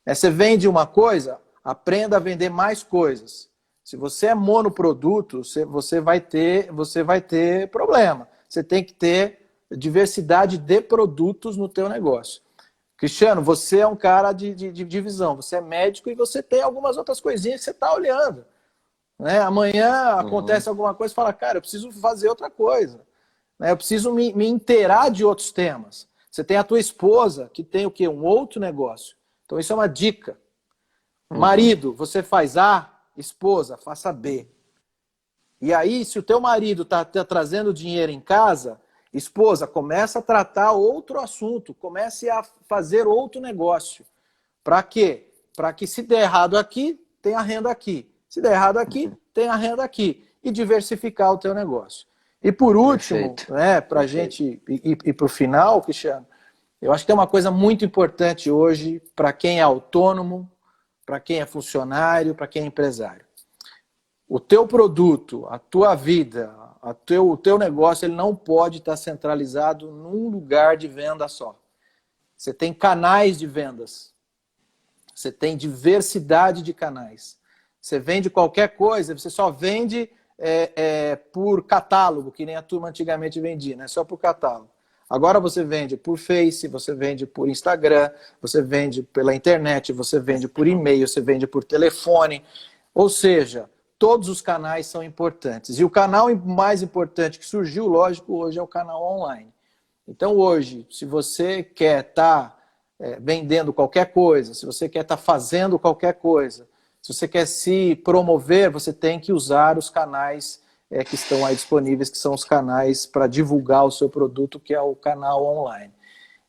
Você vende uma coisa, aprenda a vender mais coisas. Se você é monoproduto, você vai ter problema. Você tem que ter diversidade de produtos no teu negócio. Cristiano, você é um cara de divisão, você é médico e você tem algumas outras coisinhas que você está olhando. Né? Amanhã acontece alguma coisa e fala, cara, eu preciso fazer outra coisa. Né? Eu preciso me inteirar de outros temas. Você tem a tua esposa que tem o quê? Um outro negócio. Então isso é uma dica. Marido, você faz A, esposa, faça B. E aí, se o teu marido está trazendo dinheiro em casa... Esposa, começa a tratar outro assunto, comece a fazer outro negócio. Para quê? Para que se der errado aqui, tenha renda aqui. Se der errado aqui, tenha renda aqui. E diversificar o teu negócio. E por último, né, para a gente ir para o final, Cristiano, eu acho que tem uma coisa muito importante hoje para quem é autônomo, para quem é funcionário, para quem é empresário. O teu produto, a tua vida... O teu negócio ele não pode estar centralizado num lugar de venda só. Você tem canais de vendas. Você tem diversidade de canais. Você vende qualquer coisa, você só vende por catálogo, que nem a turma antigamente vendia, né? Só por catálogo. Agora você vende por Face, você vende por Instagram, você vende pela internet, você vende por e-mail, você vende por telefone. Ou seja, todos os canais são importantes. E o canal mais importante que surgiu, lógico, hoje é o canal online. Então hoje, se você quer estar vendendo qualquer coisa, se você quer estar fazendo qualquer coisa, se você quer se promover, você tem que usar os canais que estão aí disponíveis, que são os canais para divulgar o seu produto, que é o canal online.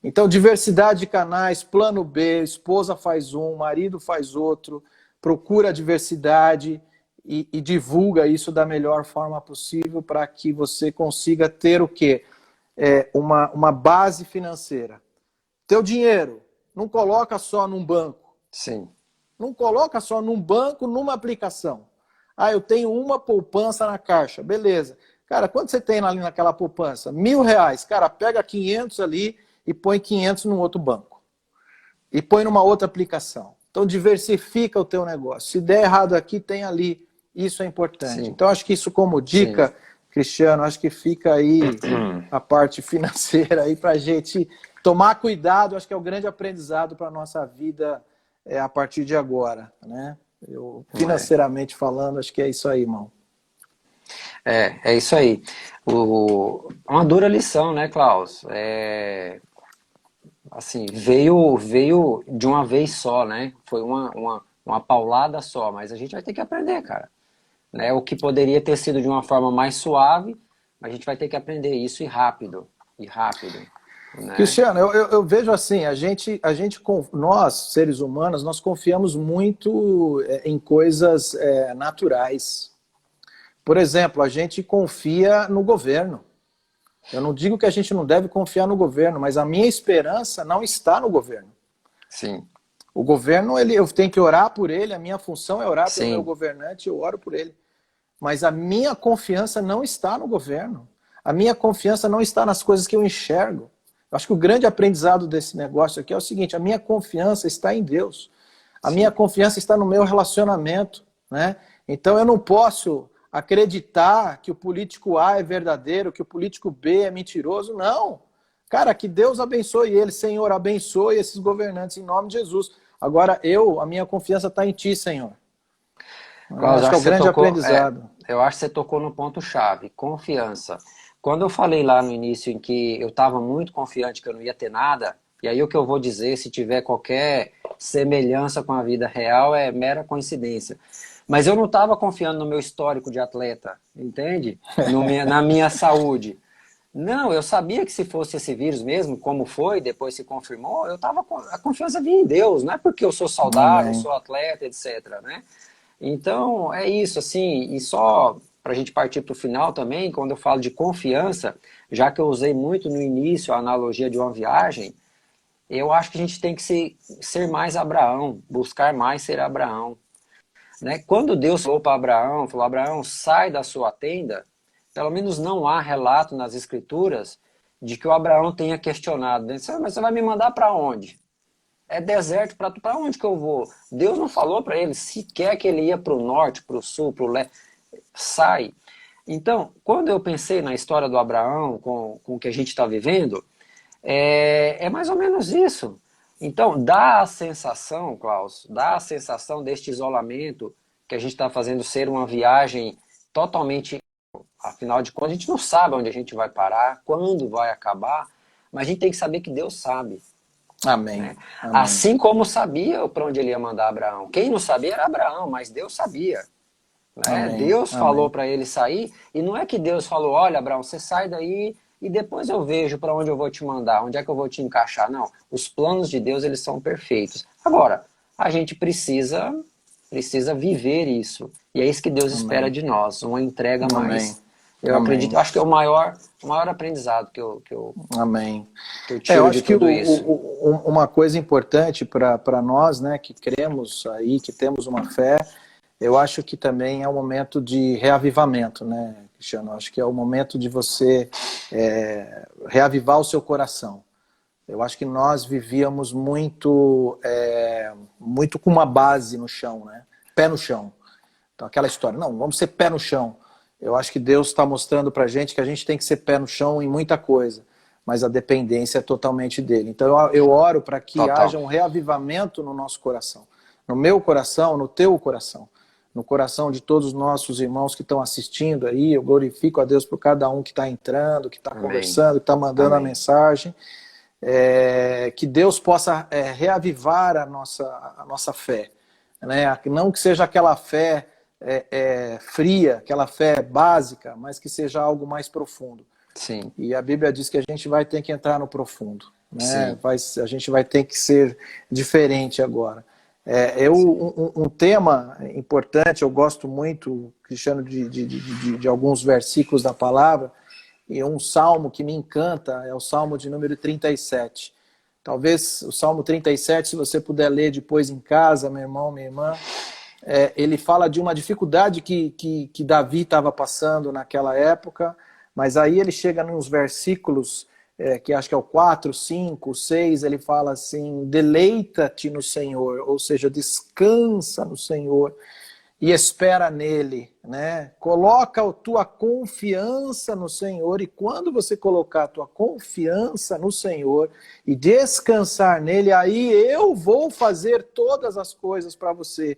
Então, diversidade de canais, plano B, esposa faz um, marido faz outro, procura a diversidade e divulga isso da melhor forma possível para que você consiga ter o quê? Uma base financeira. Teu dinheiro, não coloca só num banco. Sim. Não coloca só num banco, numa aplicação. Ah, eu tenho uma poupança na Caixa. Beleza. Cara, quanto você tem ali naquela poupança? R$1.000. Cara, pega 500 ali e põe 500 num outro banco. E põe numa outra aplicação. Então, diversifica o teu negócio. Se der errado aqui, tem ali. Isso é importante. Sim. Então, acho que isso como dica, sim, Cristiano, acho que fica aí a parte financeira aí para a gente tomar cuidado. Acho que é o grande aprendizado para a nossa vida a partir de agora, né? Financeiramente falando, acho que é isso aí, irmão. É isso aí. Uma dura lição, né, Klaus? Assim, veio de uma vez só, né? Foi uma paulada só, mas a gente vai ter que aprender, cara. Né? O que poderia ter sido de uma forma mais suave, a gente vai ter que aprender isso e rápido. Né? Cristiano, eu vejo assim, nós, seres humanos, nós confiamos muito em coisas naturais. Por exemplo, a gente confia no governo. Eu não digo que a gente não deve confiar no governo, mas a minha esperança não está no governo. Sim. O governo, eu tenho que orar por ele, a minha função é orar pelo Sim. meu governante, eu oro por ele. Mas a minha confiança não está no governo. A minha confiança não está nas coisas que eu enxergo. Eu acho que o grande aprendizado desse negócio aqui é o seguinte: a minha confiança está em Deus. A minha confiança está no meu relacionamento, né? Então eu não posso acreditar que o político A é verdadeiro, que o político B é mentiroso. Não. Cara, que Deus abençoe ele, Senhor, abençoe esses governantes em nome de Jesus. Agora a minha confiança está em Ti, Senhor. Klaus, acho que é o grande aprendizado. Eu acho que você tocou no ponto-chave, confiança. Quando eu falei lá no início em que eu estava muito confiante que eu não ia ter nada, e aí o que eu vou dizer, se tiver qualquer semelhança com a vida real, é mera coincidência. Mas eu não estava confiando no meu histórico de atleta, entende? Na minha saúde. Não, eu sabia que se fosse esse vírus mesmo, como foi, depois se confirmou, a confiança vinha em Deus, não é porque eu sou saudável, sou atleta, etc, né? Então, é isso, assim, e só para a gente partir para o final também, quando eu falo de confiança, já que eu usei muito no início a analogia de uma viagem, eu acho que a gente tem que ser mais Abraão, buscar mais ser Abraão. Né? Quando Deus falou para Abraão, Abraão, sai da sua tenda, pelo menos não há relato nas escrituras de que o Abraão tenha questionado, né? Mas você vai me mandar para onde? É deserto, para onde que eu vou? Deus não falou para ele sequer que ele ia para o norte, para o sul, para o leste. Sai. Então, quando eu pensei na história do Abraão, com o que a gente está vivendo, é mais ou menos isso. Então, dá a sensação, Klaus, dá a sensação deste isolamento que a gente está fazendo ser uma viagem totalmente... Afinal de contas, a gente não sabe onde a gente vai parar, quando vai acabar, mas a gente tem que saber que Deus sabe. Amém. Né? Amém. Assim como sabia para onde ele ia mandar Abraão. Quem não sabia era Abraão, mas Deus sabia. Né? Deus falou para ele sair, e não é que Deus falou, olha, Abraão, você sai daí e depois eu vejo para onde eu vou te mandar, onde é que eu vou te encaixar. Não, os planos de Deus, eles são perfeitos. Agora, a gente precisa viver isso. E é isso que Deus espera de nós, uma entrega mais. Eu acredito, acho que é o maior aprendizado que eu Amém. Que eu tiro de tudo isso. Uma coisa importante para nós, né, que cremos aí, que temos uma fé, eu acho que também é um momento de reavivamento, né, Cristiano? Acho que é o momento de você reavivar o seu coração. Eu acho que nós vivíamos muito com uma base no chão, né? Pé no chão. Então, aquela história, não, vamos ser pé no chão. Eu acho que Deus está mostrando para a gente que a gente tem que ser pé no chão em muita coisa, mas a dependência é totalmente dele. Então eu oro para que haja um reavivamento no nosso coração, no meu coração, no teu coração, no coração de todos os nossos irmãos que estão assistindo aí. Eu glorifico a Deus por cada um que está entrando, que está conversando, que está mandando a mensagem. Que Deus possa reavivar a nossa fé, né? Não que seja aquela fé fria, aquela fé básica, mas que seja algo mais profundo. Sim. E a Bíblia diz que a gente vai ter que entrar no profundo, né? A gente vai ter que ser diferente agora. Um tema importante, eu gosto muito, Cristiano, de alguns versículos da palavra, e um salmo que me encanta é o salmo de número 37. Talvez o salmo 37, se você puder ler depois em casa, meu irmão, minha irmã, ele fala de uma dificuldade que Davi estava passando naquela época, mas aí ele chega nos versículos, que acho que é o 4, 5, 6, ele fala assim, deleita-te no Senhor, ou seja, descansa no Senhor e espera nele, né? Coloca a tua confiança no Senhor, e quando você colocar a tua confiança no Senhor e descansar nele, aí eu vou fazer todas as coisas para você.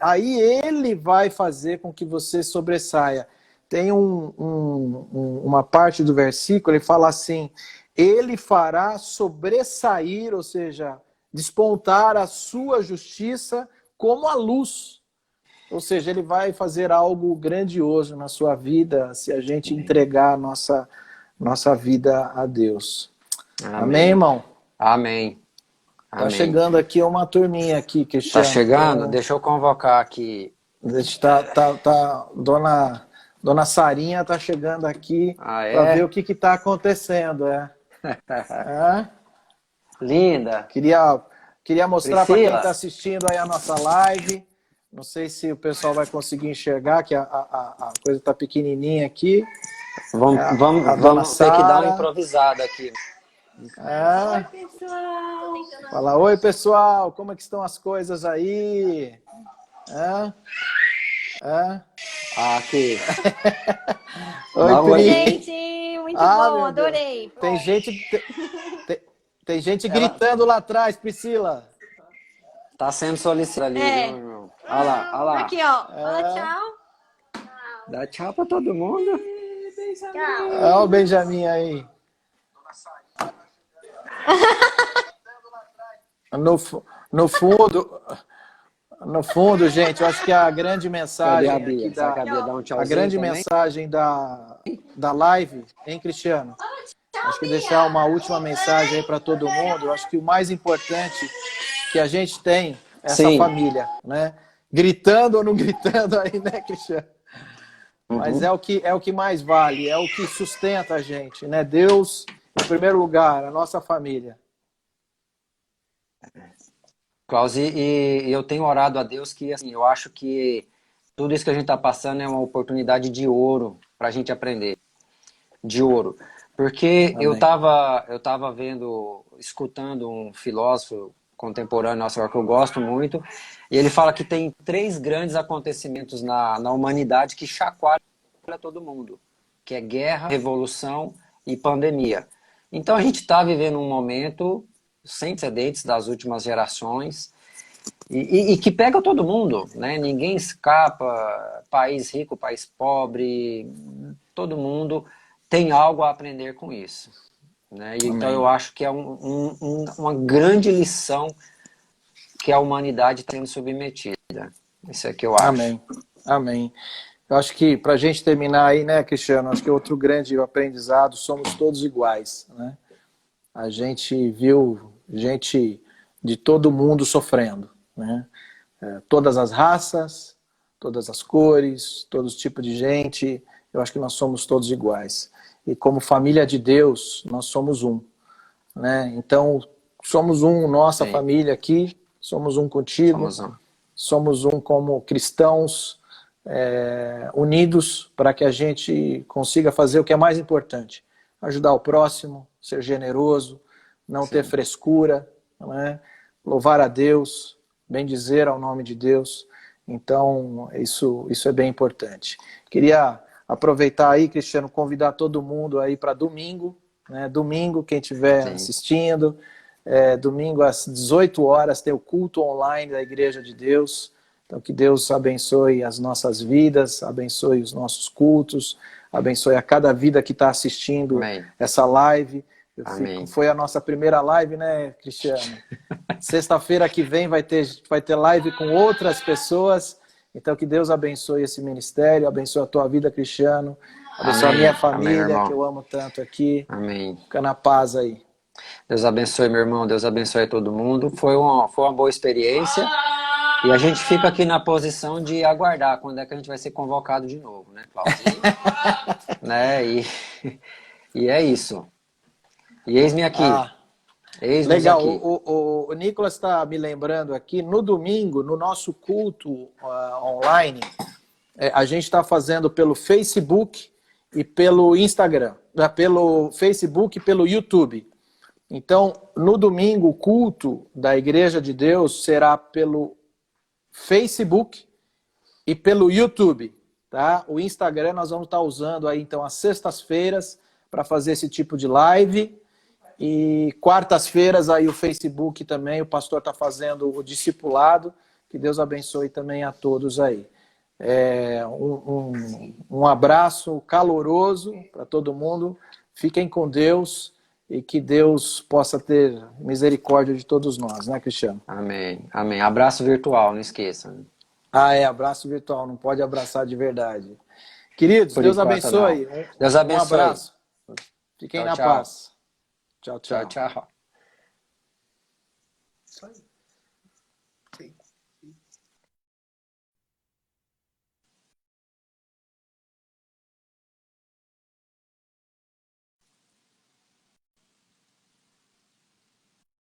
Aí ele vai fazer com que você sobressaia. Tem uma parte do versículo, ele fala assim, ele fará sobressair, ou seja, despontar a sua justiça como a luz. Ou seja, ele vai fazer algo grandioso na sua vida se a gente entregar a nossa vida a Deus. Amém, irmão? Amém. Tá chegando aqui uma turminha aqui, Cristiano. Tá chegando? Deixa eu convocar aqui. Dona Sarinha tá chegando aqui para ver o que tá acontecendo. Linda. Queria mostrar para Priscila. quem está assistindo aí a nossa live. Não sei se o pessoal vai conseguir enxergar, que a coisa está pequenininha aqui. Vamos ter que dar uma improvisada aqui. Oi, pessoal. Fala, oi, pessoal. Como é que estão as coisas aí? Aqui. Oi, Pri. Gente, muito bom, adorei. Tem gente gritando lá atrás, Priscila. Tá sendo solicitado ali, viu, irmão? Olha lá. Aqui, ó. Fala tchau. Dá tchau pra todo mundo. Tchau. Olha o Benjamin aí. No fundo, gente, eu acho que a grande mensagem aqui a grande mensagem da live, hein, Cristiano? Acho que deixar uma última mensagem aí para todo mundo. Eu acho que o mais importante que a gente tem é essa família, né? Gritando ou não gritando aí, né, Cristiano? Mas é o que mais vale, é o que sustenta a gente, né? Deus, em primeiro lugar, a nossa família. Klaus, e eu tenho orado a Deus que, assim, eu acho que tudo isso que a gente está passando é uma oportunidade de ouro para a gente aprender. De ouro. Porque Amém. eu tava escutando um filósofo contemporâneo nosso que eu gosto muito, e ele fala que tem 3 grandes acontecimentos na humanidade que chacoalham todo mundo, que é guerra, revolução e pandemia. Então a gente está vivendo um momento sem precedentes das últimas gerações e que pega todo mundo, né? Ninguém escapa, país rico, país pobre, todo mundo tem algo a aprender com isso, né? Então eu acho que é uma grande lição que a humanidade está sendo submetida. Isso é que eu acho. Amém. Eu acho que, para a gente terminar aí, né, Cristiano, acho que outro grande aprendizado, somos todos iguais, né? A gente viu gente de todo mundo sofrendo, né? Todas as raças, todas as cores, todos os tipos de gente, eu acho que nós somos todos iguais. E como família de Deus, nós somos um, né? Então, somos um, nossa família aqui, somos um contigo, somos um como cristãos unidos para que a gente consiga fazer o que é mais importante, ajudar o próximo, ser generoso, não ter frescura, né? Louvar a Deus, bendizer ao nome de Deus. Então, isso é bem importante. Queria aproveitar aí, Cristiano, convidar todo mundo aí para domingo, né? Domingo, quem estiver assistindo, domingo às 18 horas tem o culto online da Igreja de Deus. Então, que Deus abençoe as nossas vidas, abençoe os nossos cultos, abençoe a cada vida que está assistindo essa live. Foi a nossa primeira live, né, Cristiano? Sexta-feira que vem vai ter live com outras pessoas. Então, que Deus abençoe esse ministério, abençoe a tua vida, Cristiano, abençoe a minha família, que eu amo tanto aqui. Amém. Fica na paz aí. Deus abençoe, meu irmão, Deus abençoe todo mundo. Foi uma boa experiência. E a gente fica aqui na posição de aguardar quando é que a gente vai ser convocado de novo, né, Cláudio? Né? E é isso. E eis-me aqui. Legal. Aqui. O Nicolas está me lembrando aqui, no domingo, no nosso culto online, a gente está fazendo pelo Facebook e pelo Instagram, pelo Facebook e pelo YouTube. Então, no domingo, o culto da Igreja de Deus será pelo Facebook e pelo YouTube, tá? O Instagram nós vamos estar usando aí, então, às sextas-feiras para fazer esse tipo de live. E quartas-feiras aí o Facebook também, o pastor está fazendo o discipulado. Que Deus abençoe também a todos aí. Um abraço caloroso para todo mundo. Fiquem com Deus e que Deus possa ter misericórdia de todos nós, né, Cristiano? Amém. Amém. Abraço virtual, não esqueça. Abraço virtual, não pode abraçar de verdade. Queridos, Deus abençoe. Deus abençoe. Um abraço. Fiquem na paz. Tchau, tchau. Tchau, tchau.